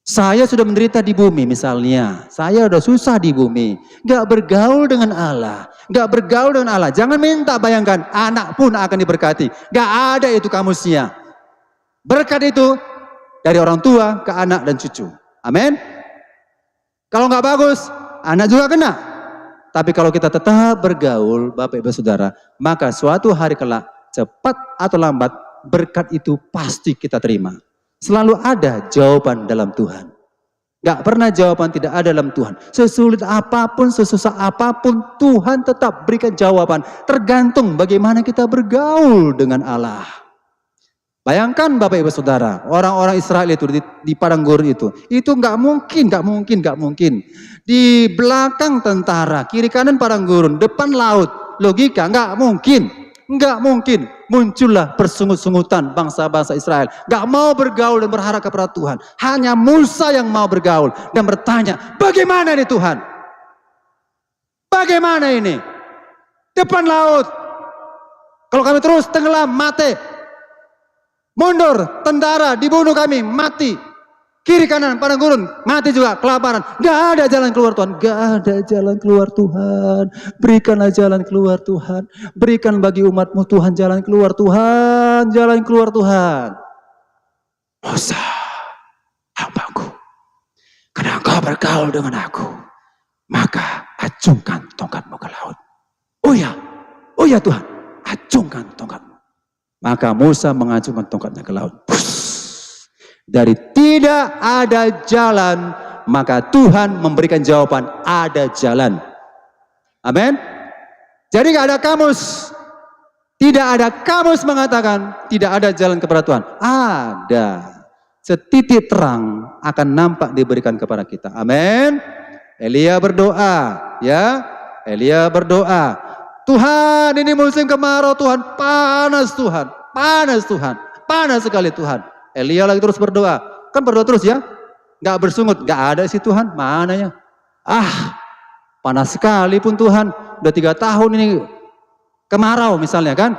Saya sudah menderita di bumi misalnya. Saya sudah susah di bumi. Gak bergaul dengan Allah. Jangan minta, bayangkan anak pun akan diberkati. Gak ada itu kamusnya. Berkat itu dari orang tua ke anak dan cucu. Amin. Kalau gak bagus, anak juga kena. Tapi kalau kita tetap bergaul, Bapak Ibu Saudara, maka suatu hari kelak, cepat atau lambat, berkat itu pasti kita terima. Selalu ada jawaban dalam Tuhan. Gak pernah jawaban tidak ada dalam Tuhan. Sesulit apapun, sesusah apapun, Tuhan tetap berikan jawaban. Tergantung bagaimana kita bergaul dengan Allah. Bayangkan Bapak Ibu Saudara, orang-orang Israel itu di padang gurun itu gak mungkin. Di belakang tentara, kiri kanan padang gurun, depan laut, logika gak mungkin. Muncullah persungut-sungutan bangsa-bangsa Israel. Gak mau bergaul dan berharap kepada Tuhan. Hanya Musa yang mau bergaul dan bertanya, bagaimana ini Tuhan? Bagaimana ini? Depan laut. Kalau kami terus tenggelam, mati. Mundur, tentara dibunuh kami, mati. Kiri kanan padang gurun, mati juga, kelaparan. Gak ada jalan keluar Tuhan. Berikanlah jalan keluar Tuhan. Berikan bagi umatmu Tuhan jalan keluar Tuhan. Musa, hambaku, karena engkau bergaul dengan aku, maka acungkan tongkatmu ke laut. Oh ya Tuhan, acungkan tongkatmu. Maka Musa mengacungkan tongkatnya ke laut. Dari tidak ada jalan, maka Tuhan memberikan jawaban, ada jalan. Amin. Jadi gak ada kamus. Tidak ada kamus mengatakan tidak ada jalan kepada Tuhan. Ada. Setitik terang akan nampak diberikan kepada kita. Amin. Elia berdoa, ya. Tuhan, ini musim kemarau Tuhan, panas sekali Tuhan. Elia lagi terus berdoa, kan berdoa terus ya, gak bersungut, gak ada sih Tuhan, mana ya? Panas sekali pun Tuhan, udah 3 tahun ini kemarau misalnya kan.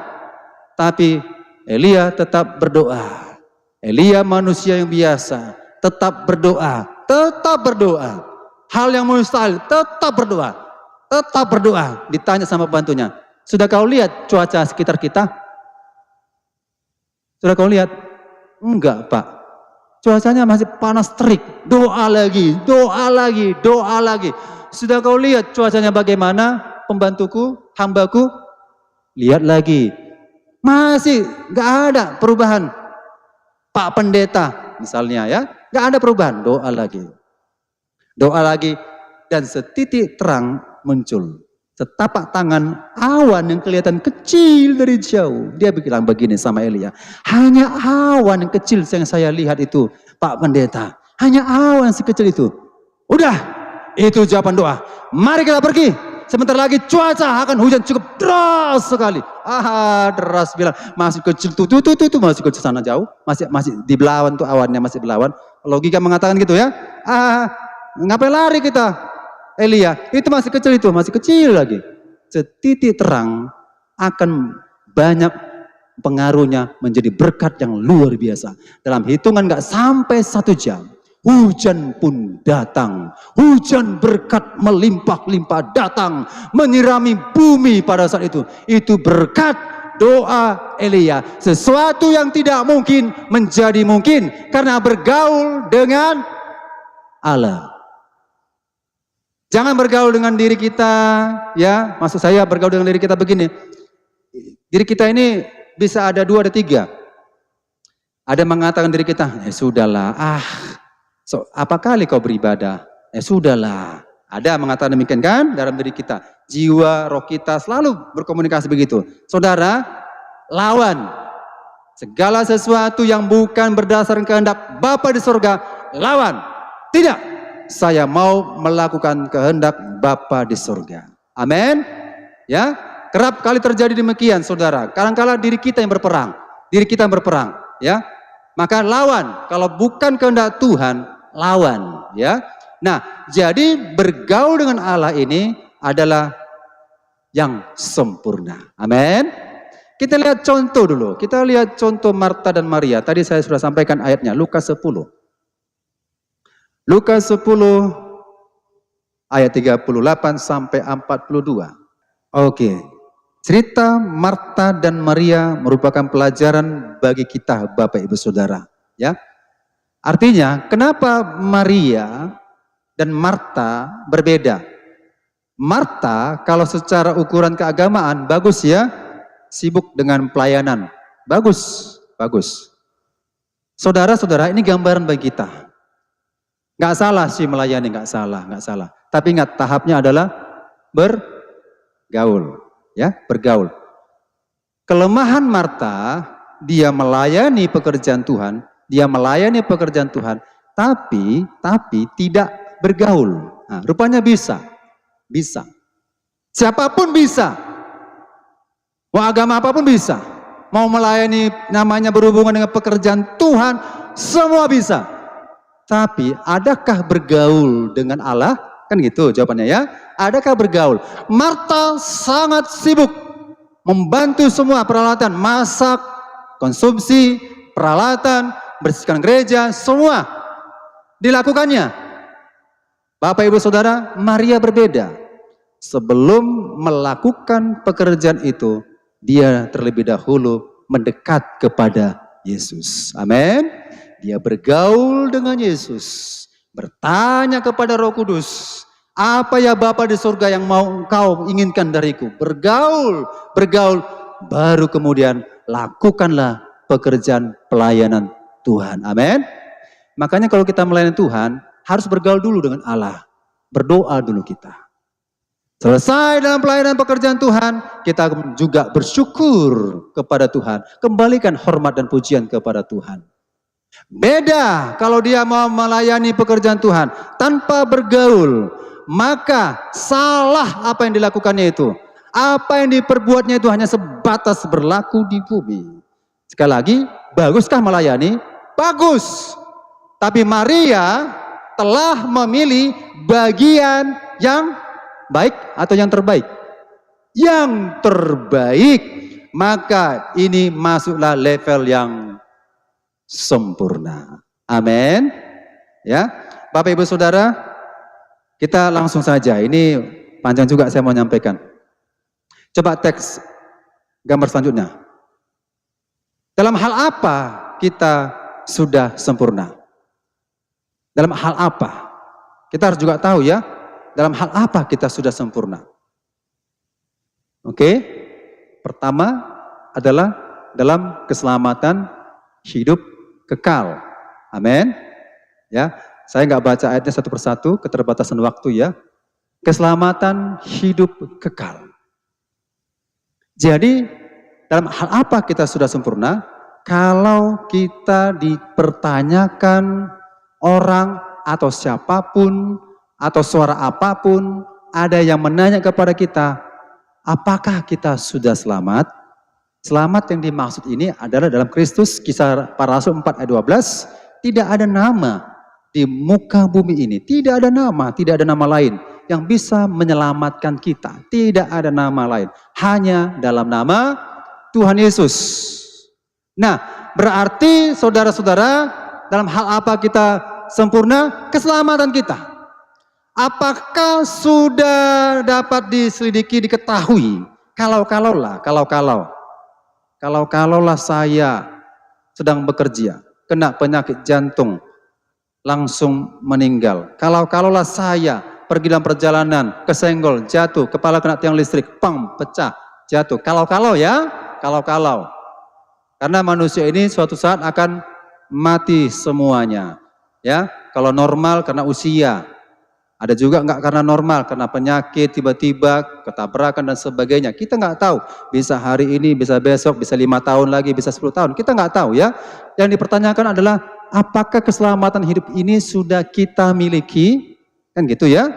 Tapi Elia tetap berdoa. Elia manusia yang biasa, tetap berdoa. Hal yang mustahil, tetap berdoa. Ditanya sama bantunya, sudah kau lihat cuaca sekitar kita? Sudah kau lihat? Enggak Pak, cuacanya masih panas terik. Doa lagi. Sudah kau lihat cuacanya bagaimana? Pembantuku, hambaku? Lihat lagi, masih gak ada perubahan. Pak Pendeta misalnya ya, gak ada perubahan. Doa lagi, dan setitik terang muncul. Setapak tangan awan yang kelihatan kecil dari jauh. Dia bilang begini sama Elia, hanya awan yang kecil yang saya lihat itu Pak Pendeta. Hanya awan sekecil itu. Udah, itu jawaban doa. Mari kita pergi. Sebentar lagi cuaca akan hujan cukup deras sekali. Deras bilang, masih kecil tuh, masih kecil sana jauh. Masih di belawan tuh awannya, masih belawan. Logika mengatakan gitu ya. Ngapain lari kita? Elia, itu masih kecil lagi. Setitik terang akan banyak pengaruhnya menjadi berkat yang luar biasa. Dalam hitungan gak sampai 1 jam, hujan pun datang. Hujan berkat melimpah-limpah datang, menyirami bumi pada saat itu. Itu berkat doa Elia. Sesuatu yang tidak mungkin menjadi mungkin karena bergaul dengan Allah. Jangan bergaul dengan diri kita, ya. Maksud saya bergaul dengan diri kita begini. Diri kita ini bisa ada 2, ada 3. Ada yang mengatakan diri kita, sudahlah, apa kali kau beribadah? Sudahlah. Ada yang mengatakan demikian kan dalam diri kita. Jiwa, roh kita selalu berkomunikasi begitu. Saudara, lawan. Segala sesuatu yang bukan berdasarkan kehendak Bapa di surga, lawan. Tidak, saya mau melakukan kehendak Bapa di surga. Amin. Ya, kerap kali terjadi demikian, saudara. Kadang-kala diri kita yang berperang, ya. Maka lawan, kalau bukan kehendak Tuhan, lawan, ya. Nah, jadi bergaul dengan Allah ini adalah yang sempurna. Amin. Kita lihat contoh dulu. Kita lihat contoh Marta dan Maria. Tadi saya sudah sampaikan ayatnya, Lukas 10. Lukas 10 ayat 38 sampai 42. Oke. Cerita Marta dan Maria merupakan pelajaran bagi kita Bapak Ibu Saudara, ya. Artinya, kenapa Maria dan Marta berbeda? Marta kalau secara ukuran keagamaan bagus ya, sibuk dengan pelayanan. Bagus. Saudara-saudara, ini gambaran bagi kita. Nggak salah sih melayani, nggak salah. Tapi ingat, tahapnya adalah bergaul. Ya, bergaul. Kelemahan Marta, dia melayani pekerjaan Tuhan, tapi tidak bergaul. Nah, rupanya bisa. Siapapun bisa. Mau agama apapun bisa. Mau melayani namanya berhubungan dengan pekerjaan Tuhan, semua bisa. Tapi adakah bergaul dengan Allah? Kan gitu jawabannya ya. Adakah bergaul? Marta sangat sibuk membantu semua peralatan, masak, konsumsi, peralatan, bersihkan gereja, semua dilakukannya. Bapak Ibu Saudara, Maria berbeda. Sebelum melakukan pekerjaan itu, dia terlebih dahulu mendekat kepada Yesus. Amin. Dia bergaul dengan Yesus, bertanya kepada Roh Kudus, apa ya Bapa di surga yang mau engkau inginkan dariku? Bergaul, baru kemudian lakukanlah pekerjaan pelayanan Tuhan. Amin. Makanya kalau kita melayani Tuhan, harus bergaul dulu dengan Allah. Berdoa dulu kita. Selesai dalam pelayanan pekerjaan Tuhan, kita juga bersyukur kepada Tuhan. Kembalikan hormat dan pujian kepada Tuhan. Beda kalau dia mau melayani pekerjaan Tuhan tanpa bergaul, maka salah apa yang dilakukannya itu. Apa yang diperbuatnya itu hanya sebatas berlaku di bumi. Sekali lagi, baguskah melayani? Bagus. Tapi Maria telah memilih bagian yang baik atau yang terbaik? Yang terbaik. Maka ini masuklah level yang sempurna. Amin. Ya, Bapak Ibu Saudara, kita langsung saja. Ini panjang juga saya mau nyampaikan. Coba teks gambar selanjutnya. Dalam hal apa kita sudah sempurna? Dalam hal apa? Kita harus juga tahu ya, dalam hal apa kita sudah sempurna. Oke, pertama adalah dalam keselamatan hidup kekal. Amin. Ya, saya nggak baca ayatnya satu persatu, keterbatasan waktu ya. Keselamatan hidup kekal. Jadi, dalam hal apa kita sudah sempurna? Kalau kita dipertanyakan orang atau siapapun atau suara apapun, ada yang menanya kepada kita, apakah kita sudah selamat? Selamat yang dimaksud ini adalah dalam Kristus, Kisah Para Rasul 4 ayat 12, tidak ada nama di muka bumi ini, tidak ada nama lain yang bisa menyelamatkan kita. Tidak ada nama lain, hanya dalam nama Tuhan Yesus. Nah, berarti saudara-saudara, dalam hal apa kita sempurna? Keselamatan kita. Apakah sudah dapat diselidiki, diketahui? Kalau-kalaulah saya sedang bekerja, kena penyakit jantung, langsung meninggal. Kalaulah saya pergi dalam perjalanan, kesenggol, jatuh, kepala kena tiang listrik, pang, pecah, jatuh. Kalau ya, kalau. Karena manusia ini suatu saat akan mati semuanya. Ya, kalau normal karena usia. Ada juga enggak karena normal, karena penyakit, tiba-tiba, ketabrakan dan sebagainya. Kita enggak tahu, bisa hari ini, bisa besok, bisa 5 tahun lagi, bisa 10 tahun. Kita enggak tahu ya. Yang dipertanyakan adalah, apakah keselamatan hidup ini sudah kita miliki? Kan gitu ya.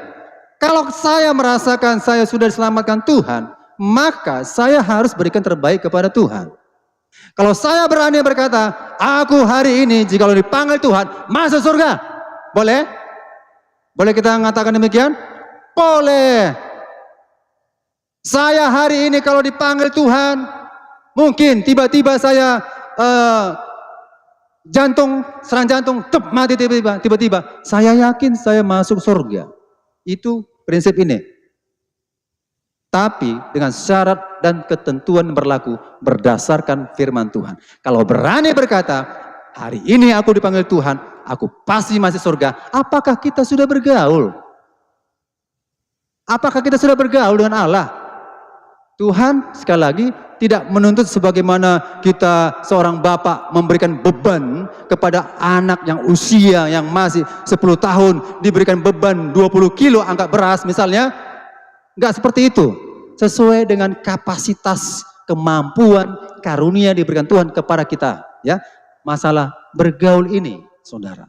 Kalau saya merasakan saya sudah diselamatkan Tuhan, maka saya harus berikan terbaik kepada Tuhan. Kalau saya berani berkata, aku hari ini jika dipanggil Tuhan, masuk surga. Boleh? Boleh kita mengatakan demikian? Boleh. Saya hari ini kalau dipanggil Tuhan, mungkin tiba-tiba saya serang jantung, mati tiba-tiba. Saya yakin saya masuk surga. Itu prinsip ini. Tapi dengan syarat dan ketentuan berlaku berdasarkan firman Tuhan. Kalau berani berkata, hari ini aku dipanggil Tuhan, aku pasti masih surga. Apakah kita sudah bergaul? Apakah kita sudah bergaul dengan Allah? Tuhan sekali lagi tidak menuntut sebagaimana kita seorang bapak memberikan beban kepada anak yang usia yang masih 10 tahun diberikan beban 20 kilo angkat beras misalnya. Enggak seperti itu. Sesuai dengan kapasitas, kemampuan, karunia diberikan Tuhan kepada kita. Ya, masalah bergaul ini, saudara.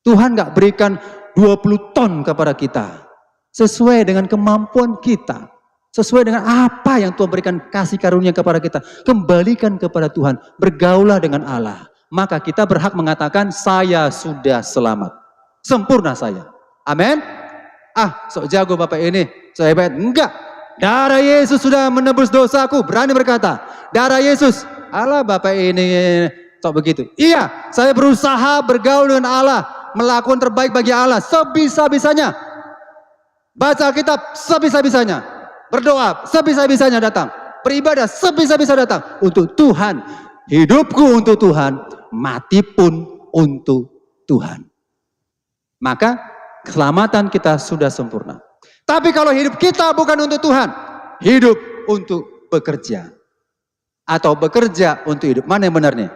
Tuhan enggak berikan 20 ton kepada kita. Sesuai dengan kemampuan kita. Sesuai dengan apa yang Tuhan berikan kasih karunia kepada kita. Kembalikan kepada Tuhan. Bergaulah dengan Allah. Maka kita berhak mengatakan, saya sudah selamat. Sempurna saya. Amin. Sok jago Bapak ini. Saya hebat. Enggak. Darah Yesus sudah menebus dosaku. Berani berkata. Darah Yesus. Allah Bapak ini sok begitu. Iya. Saya berusaha bergaul dengan Allah. Melakukan terbaik bagi Allah. Sebisa-bisanya. Baca Alkitab sebisa-bisanya. Berdoa sebisa-bisanya datang. Beribadah sebisa-bisa datang. Untuk Tuhan. Hidupku untuk Tuhan. Mati pun untuk Tuhan. Maka keselamatan kita sudah sempurna. Tapi kalau hidup kita bukan untuk Tuhan. Hidup untuk bekerja. Atau bekerja untuk hidup. Mana yang benar nih?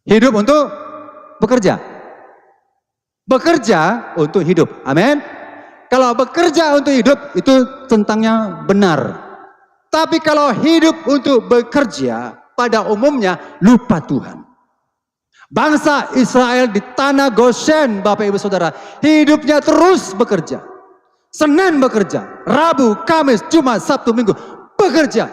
Hidup untuk bekerja. Bekerja untuk hidup. Amin. Kalau bekerja untuk hidup itu tentangnya benar. Tapi kalau hidup untuk bekerja pada umumnya lupa Tuhan. Bangsa Israel di tanah Goshen, Bapak Ibu Saudara, hidupnya terus bekerja. Senin bekerja, Rabu, Kamis, Jumat, Sabtu, Minggu bekerja.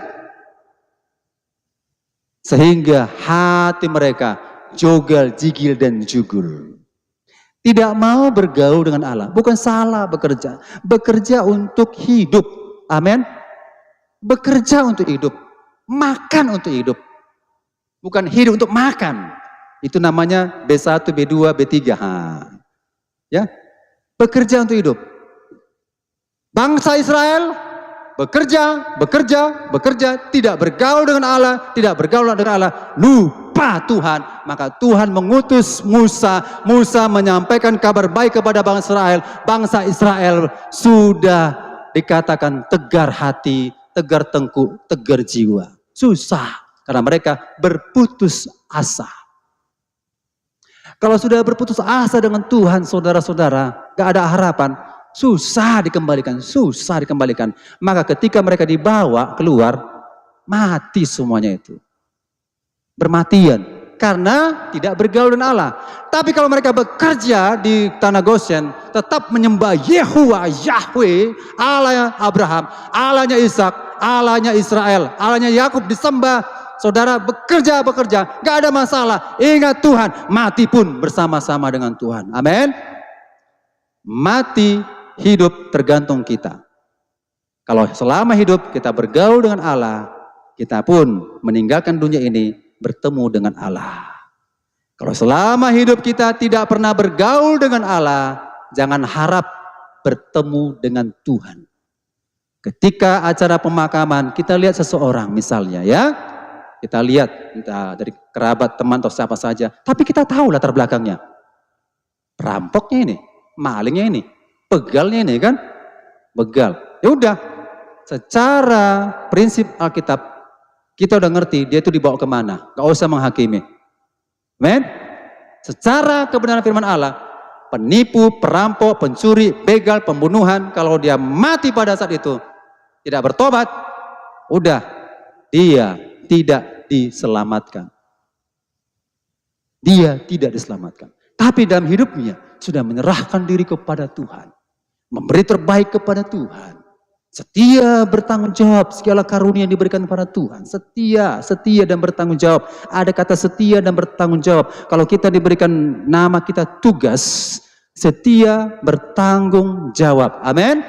Sehingga hati mereka jogal, jigil dan jugul. Tidak mau bergaul dengan Allah. Bukan salah bekerja. Bekerja untuk hidup. Amin. Bekerja untuk hidup. Makan untuk hidup. Bukan hidup untuk makan. Itu namanya B1, B2, B3. Ya. Bekerja untuk hidup. Bangsa Israel bekerja, tidak bergaul dengan Allah, tidak bergaul dengan Allah, lupa Tuhan. Maka Tuhan mengutus Musa. Musa menyampaikan kabar baik kepada bangsa Israel. Bangsa Israel sudah dikatakan tegar hati, tegar tengkuk, tegar jiwa. Susah karena mereka berputus asa. Kalau sudah berputus asa dengan Tuhan, saudara-saudara, gak ada harapan, susah dikembalikan. Maka ketika mereka dibawa keluar, mati semuanya itu. Bermatian, karena tidak bergaul dengan Allah. Tapi kalau mereka bekerja di tanah Goshen, tetap menyembah Yahweh, Allahnya Abraham, Allahnya Ishak, Allahnya Israel, Allahnya Yakub disembah. Saudara bekerja, gak ada masalah. Ingat Tuhan, mati pun bersama-sama dengan Tuhan. Amin. Mati, hidup tergantung kita. Kalau selama hidup kita bergaul dengan Allah, kita pun meninggalkan dunia ini bertemu dengan Allah. Kalau selama hidup kita tidak pernah bergaul dengan Allah, jangan harap bertemu dengan Tuhan. Ketika acara pemakaman, kita lihat seseorang misalnya ya, kita lihat entah dari kerabat, teman atau siapa saja, tapi kita tahu latar belakangnya. Perampoknya ini, malingnya ini, begalnya ini kan, begal. Ya udah, secara prinsip Alkitab kita udah ngerti dia itu dibawa kemana, gak usah menghakimi. Amen. Secara kebenaran firman Allah, penipu, perampok, pencuri, begal, pembunuhan, kalau dia mati pada saat itu tidak bertobat, udah dia tidak diselamatkan. Dia tidak diselamatkan. Tapi dalam hidupnya sudah menyerahkan diri kepada Tuhan, memberi terbaik kepada Tuhan. Setia bertanggung jawab segala karunia yang diberikan kepada Tuhan. Setia dan bertanggung jawab. Ada kata setia dan bertanggung jawab. Kalau kita diberikan nama kita tugas, setia bertanggung jawab. Amin.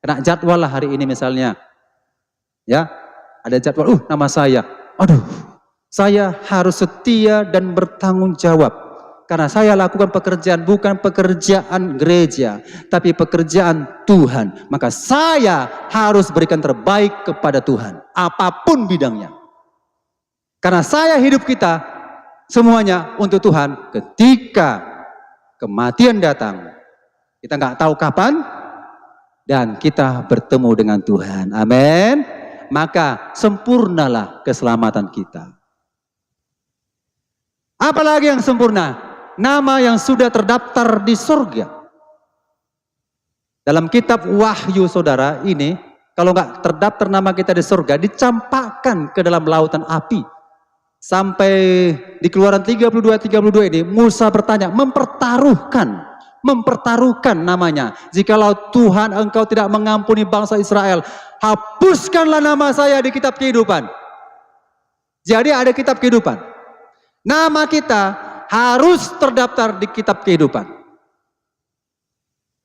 Kena jadwal lah hari ini misalnya. Ya, ada jadwal. Nama saya. Aduh, saya harus setia dan bertanggung jawab. Karena saya lakukan pekerjaan bukan pekerjaan gereja, tapi pekerjaan Tuhan. Maka saya harus berikan terbaik kepada Tuhan, apapun bidangnya. Karena saya hidup kita semuanya untuk Tuhan. Ketika kematian datang, kita nggak tahu kapan, dan kita bertemu dengan Tuhan. Amin. Maka sempurnalah keselamatan kita. Apalagi yang sempurna? Nama yang sudah terdaftar di surga. Dalam kitab Wahyu saudara ini, kalau nggak terdaftar nama kita di surga, dicampakkan ke dalam lautan api. Sampai di Keluaran 32 ini, Musa bertanya, mempertaruhkan namanya. Jikalau Tuhan engkau tidak mengampuni bangsa Israel, hapuskanlah nama saya di kitab kehidupan. Jadi ada kitab kehidupan. Nama kita harus terdaftar di kitab kehidupan.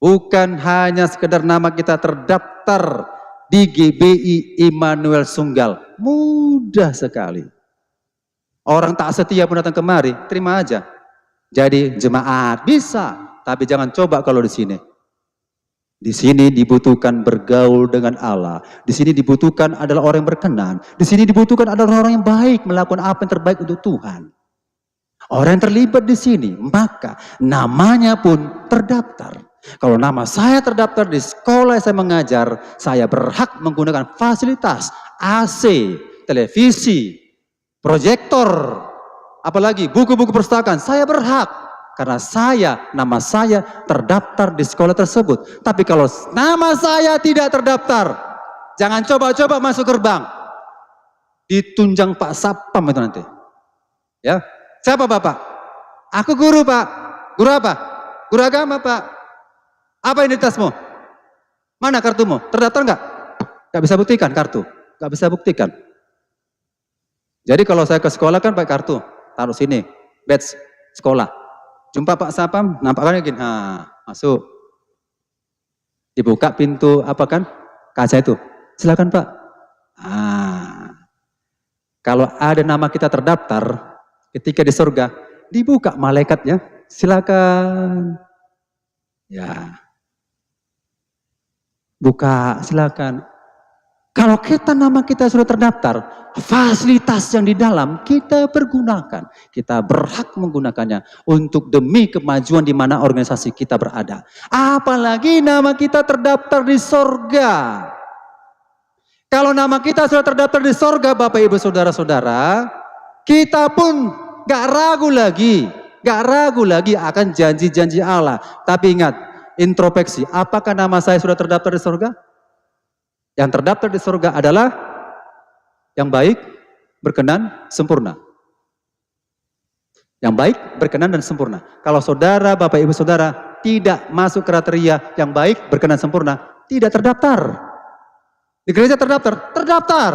Bukan hanya sekedar nama kita terdaftar di GBI Immanuel Sunggal. Mudah sekali. Orang tak setia pun datang kemari, terima aja. Jadi jemaat bisa, tapi jangan coba kalau di sini. Di sini dibutuhkan bergaul dengan Allah. Di sini dibutuhkan adalah orang yang berkenan. Di sini dibutuhkan adalah orang yang baik, melakukan apa yang terbaik untuk Tuhan. Orang yang terlibat di sini, maka namanya pun terdaftar. Kalau nama saya terdaftar di sekolah saya mengajar, saya berhak menggunakan fasilitas AC, televisi, proyektor, apalagi buku-buku perpustakaan. Saya berhak karena nama saya terdaftar di sekolah tersebut. Tapi kalau nama saya tidak terdaftar, jangan coba-coba masuk gerbang. Ditunjang Pak Sapam itu nanti. Ya. Siapa Bapak? Aku guru Pak. Guru apa? Guru agama Pak. Apa ini tasmu? Mana kartumu? Terdaftar enggak? Enggak bisa buktikan kartu. Enggak bisa buktikan. Jadi kalau saya ke sekolah kan pakai kartu. Taruh sini. Badge sekolah. Jumpa Pak Sapam. Nampaknya gini. Masuk. Dibuka pintu apa kan? Kaca itu. Silakan Pak. Kalau ada nama kita terdaftar, ketika di surga, dibuka malaikatnya, silakan. Ya. Buka, silakan. Kalau nama kita sudah terdaftar, fasilitas yang di dalam kita pergunakan. Kita berhak menggunakannya untuk demi kemajuan di mana organisasi kita berada. Apalagi nama kita terdaftar di surga. Kalau nama kita sudah terdaftar di surga, Bapak Ibu Saudara-saudara, kita pun gak ragu lagi akan janji-janji Allah. Tapi ingat, introspeksi, apakah nama saya sudah terdaftar di surga? Yang terdaftar di surga adalah yang baik, berkenan, sempurna. Yang baik, berkenan, dan sempurna. Kalau saudara, Bapak Ibu Saudara, tidak masuk kriteria yang baik, berkenan, sempurna, tidak terdaftar. Di gereja terdaftar.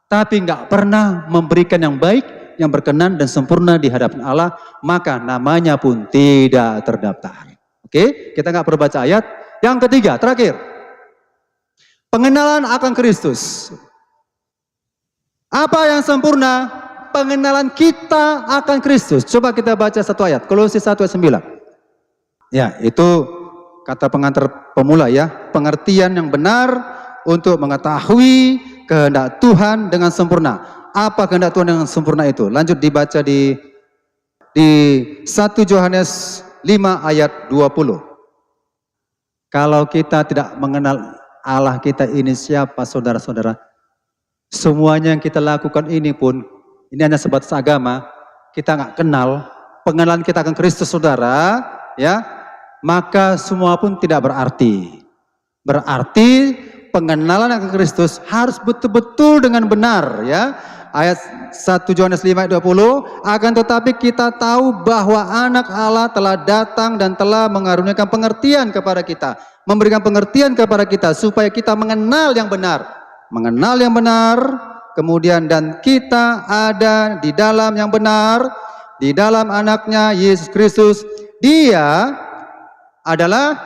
Tapi nggak pernah memberikan yang baik, yang berkenan dan sempurna di hadapan Allah, maka namanya pun tidak terdaftar. Oke, kita nggak perlu baca ayat. Yang ketiga, terakhir, pengenalan akan Kristus. Apa yang sempurna? Pengenalan kita akan Kristus. Coba kita baca satu ayat, Kolose 1 ayat 9. Ya, itu kata pengantar pemula ya, pengertian yang benar untuk mengetahui kehendak Tuhan dengan sempurna. Apa kehendak Tuhan yang sempurna itu? Lanjut dibaca di 1 Yohanes 5 ayat 20. Kalau kita tidak mengenal Allah kita ini siapa, saudara-saudara, semuanya yang kita lakukan ini pun, ini hanya sebatas agama, kita nggak kenal, pengenalan kita akan Kristus, saudara, ya, maka semua pun tidak berarti. Berarti pengenalan akan Kristus harus betul-betul dengan benar, ya. Ayat 1 Yohanes 5 ayat 20, akan tetapi kita tahu bahwa anak Allah telah datang dan telah mengaruniakan pengertian kepada kita, memberikan pengertian kepada kita supaya kita mengenal yang benar. Mengenal yang benar, kemudian dan kita ada di dalam yang benar, di dalam anaknya Yesus Kristus. Dia adalah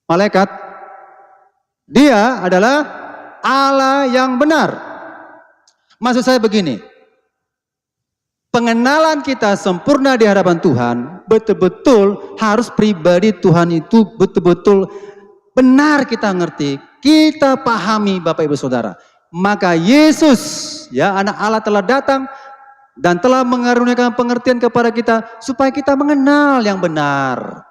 malaikat, dia adalah Allah yang benar. Maksud saya begini, pengenalan kita sempurna di hadapan Tuhan, betul-betul harus pribadi Tuhan itu betul-betul benar kita ngerti, kita pahami Bapak Ibu Saudara. Maka Yesus, ya, anak Allah telah datang dan telah mengaruniakan pengertian kepada kita supaya kita mengenal yang benar.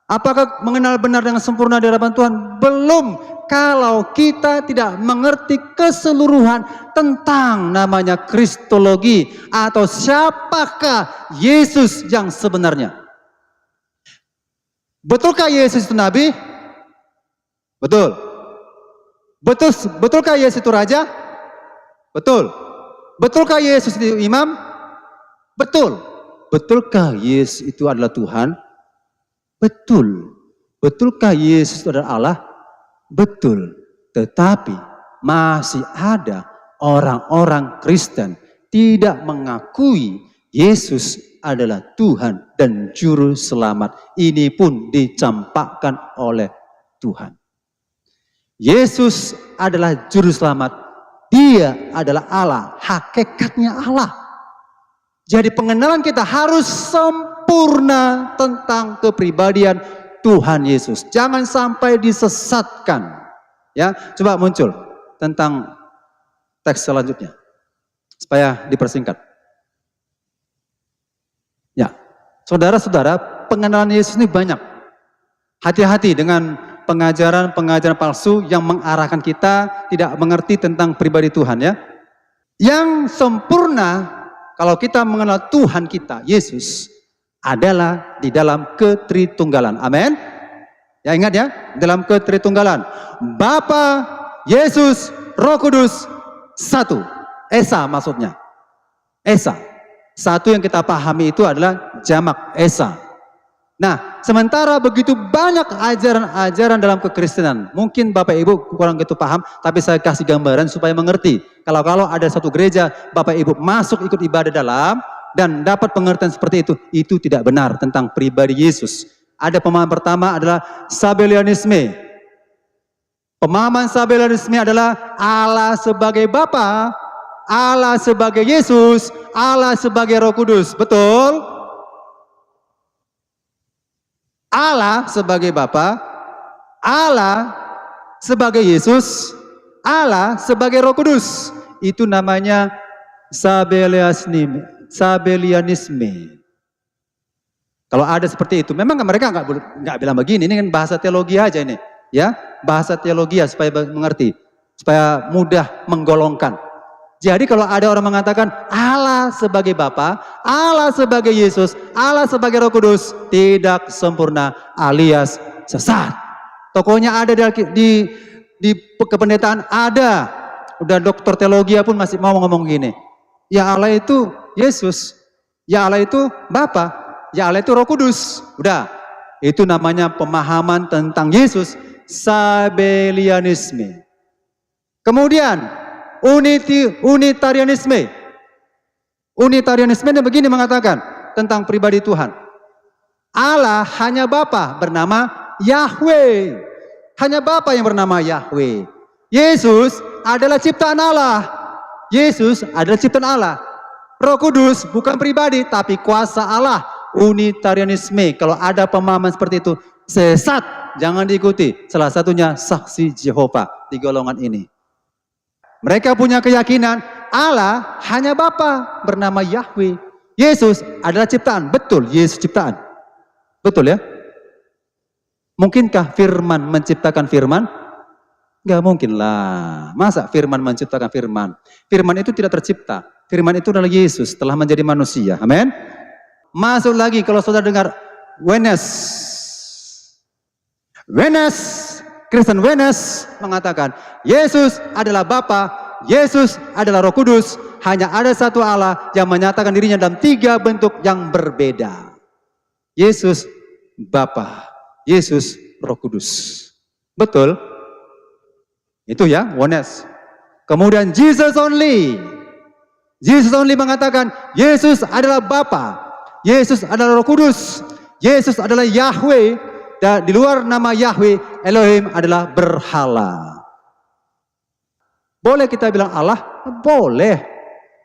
Apakah mengenal benar dengan sempurna di hadapan Tuhan? Belum, kalau kita tidak mengerti keseluruhan tentang namanya Kristologi atau siapakah Yesus yang sebenarnya. Betulkah Yesus itu nabi? Betul. Betulkah Yesus itu raja? Betul. Betulkah Yesus itu imam? Betul. Betulkah Yesus itu adalah Tuhan? Betul. Betulkah Yesus itu adalah Allah? Betul. Tetapi masih ada orang-orang Kristen tidak mengakui Yesus adalah Tuhan dan Juru Selamat. Ini pun dicampakkan oleh Tuhan. Yesus adalah Juru Selamat. Dia adalah Allah, hakikatnya Allah. Jadi pengenalan kita harus sempurna tentang kepribadian Tuhan Yesus. Jangan sampai disesatkan. Ya, coba muncul tentang teks selanjutnya supaya dipersingkat. Ya, saudara-saudara, pengenalan Yesus ini banyak. Hati-hati dengan pengajaran-pengajaran palsu yang mengarahkan kita tidak mengerti tentang pribadi Tuhan, ya. Yang sempurna kalau kita mengenal Tuhan kita, Yesus, adalah di dalam ketritunggalan. Amin. Ya, ingat ya, dalam ketritunggalan. Bapa, Yesus, Roh Kudus, satu. Esa maksudnya. Esa. Satu yang kita pahami itu adalah jamak Esa. Nah, sementara begitu banyak ajaran-ajaran dalam kekristenan. Mungkin Bapak Ibu kurang gitu paham, tapi saya kasih gambaran supaya mengerti. Kalau ada satu gereja, Bapak Ibu masuk ikut ibadah dalam, dan dapat pengertian seperti itu tidak benar tentang pribadi Yesus. Ada pemahaman pertama adalah Sabellianisme. Pemahaman Sabellianisme adalah Allah sebagai Bapa, Allah sebagai Yesus, Allah sebagai Roh Kudus. Betul? Allah sebagai Bapa, Allah sebagai Yesus, Allah sebagai Roh Kudus. Itu namanya Sabellianisme. Kalau ada seperti itu, memang mereka nggak bilang begini. Ini kan bahasa teologi aja ini, ya, bahasa teologi ya, supaya mengerti, supaya mudah menggolongkan. Jadi kalau ada orang mengatakan Allah sebagai Bapa, Allah sebagai Yesus, Allah sebagai Roh Kudus, tidak sempurna alias sesat. Tokohnya ada di kependetaan ada. Udah dokter teologi pun masih mau ngomong gini. Ya Allah itu Yesus, ya Allah itu Bapa, ya Allah itu Roh Kudus. Udah, itu namanya pemahaman tentang Yesus, Sabellianisme. Kemudian Unitarianisme. Unitarianisme ini begini mengatakan tentang pribadi Tuhan. Allah hanya Bapa bernama Yahweh. Hanya Bapa yang bernama Yahweh. Yesus adalah ciptaan Allah. Yesus adalah ciptaan Allah. Roh Kudus bukan pribadi tapi kuasa Allah. Unitarianisme. Kalau ada pemahaman seperti itu sesat, jangan diikuti. Salah satunya Saksi Jehovah di golongan ini. Mereka punya keyakinan Allah hanya Bapa bernama Yahweh. Yesus adalah ciptaan. Betul, Yesus ciptaan. Betul ya? Mungkinkah firman menciptakan firman? Enggak mungkin lah. Masa firman menciptakan firman? Firman itu tidak tercipta. Firman itu adalah Yesus telah menjadi manusia. Amin. Masuk lagi kalau saudara dengar Kristen Wenes mengatakan Yesus adalah Bapa, Yesus adalah Roh Kudus. Hanya ada satu Allah yang menyatakan dirinya dalam 3 bentuk yang berbeda. Yesus Bapa, Yesus Roh Kudus. Betul? Itu ya, oneness. Kemudian Jesus only. Jesus only mengatakan Yesus adalah Bapa, Yesus adalah Roh Kudus, Yesus adalah Yahweh, dan di luar nama Yahweh, Elohim adalah berhala. Boleh kita bilang Allah? Boleh.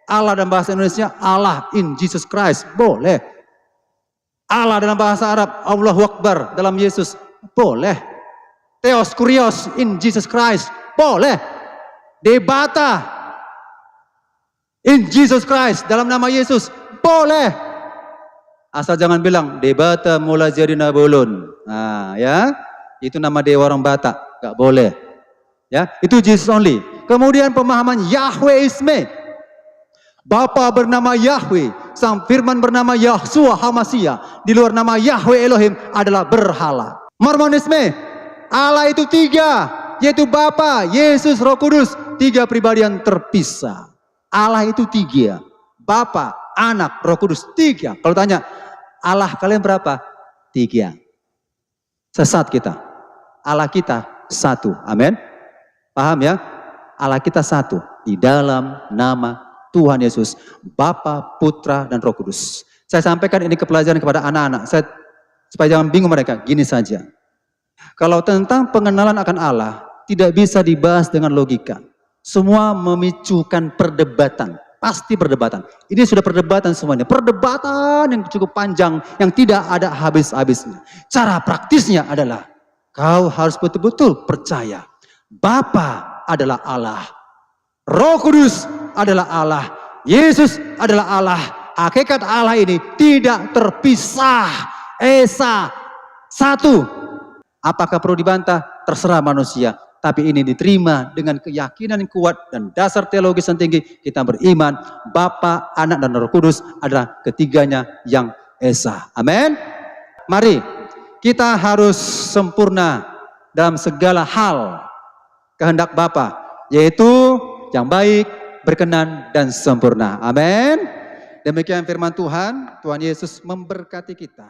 Allah dalam bahasa Indonesia Allah in Jesus Christ, boleh. Allah dalam bahasa Arab, Allahu Akbar dalam Yesus, boleh. Theos Kurios in Jesus Christ, boleh. Debata in Jesus Christ dalam nama Yesus, boleh. Asal jangan bilang debata mula jadi nabulun. Nah, ya, itu nama dewa orang Batak, gak boleh. Ya, itu Jesus only. Kemudian pemahaman Yahweh Isme. Bapa bernama Yahweh, Sang Firman bernama Yahshua HaMashiach. Di luar nama Yahweh Elohim adalah berhala. Mormonisme, Allah itu 3, yaitu Bapa, Yesus, Roh Kudus, 3 pribadi yang terpisah. Allah itu 3, Bapa, Anak, Roh Kudus, 3. Kalau tanya, Allah kalian berapa? 3. Sesat kita. Allah kita 1. Amin. Paham ya? Allah kita 1 di dalam nama Tuhan Yesus, Bapa, Putra, dan Roh Kudus. Saya sampaikan ini ke pelajaran kepada anak-anak, supaya jangan bingung mereka. Gini saja, kalau tentang pengenalan akan Allah, tidak bisa dibahas dengan logika. Semua memicukan perdebatan, pasti perdebatan. Ini sudah perdebatan semuanya, perdebatan yang cukup panjang, yang tidak ada habis-habisnya. Cara praktisnya adalah, kau harus betul-betul percaya, Bapa adalah Allah, Roh Kudus adalah Allah, Yesus adalah Allah. Hakikat Allah ini tidak terpisah, esa, 1. Apakah perlu dibantah? Terserah manusia. Tapi ini diterima dengan keyakinan yang kuat dan dasar teologis yang tinggi. Kita beriman Bapa, Anak, dan Roh Kudus adalah ketiganya yang esa. Amin. Mari kita harus sempurna dalam segala hal kehendak Bapa, yaitu yang baik, berkenan, dan sempurna. Amin. Demikian firman Tuhan. Tuhan Yesus memberkati kita.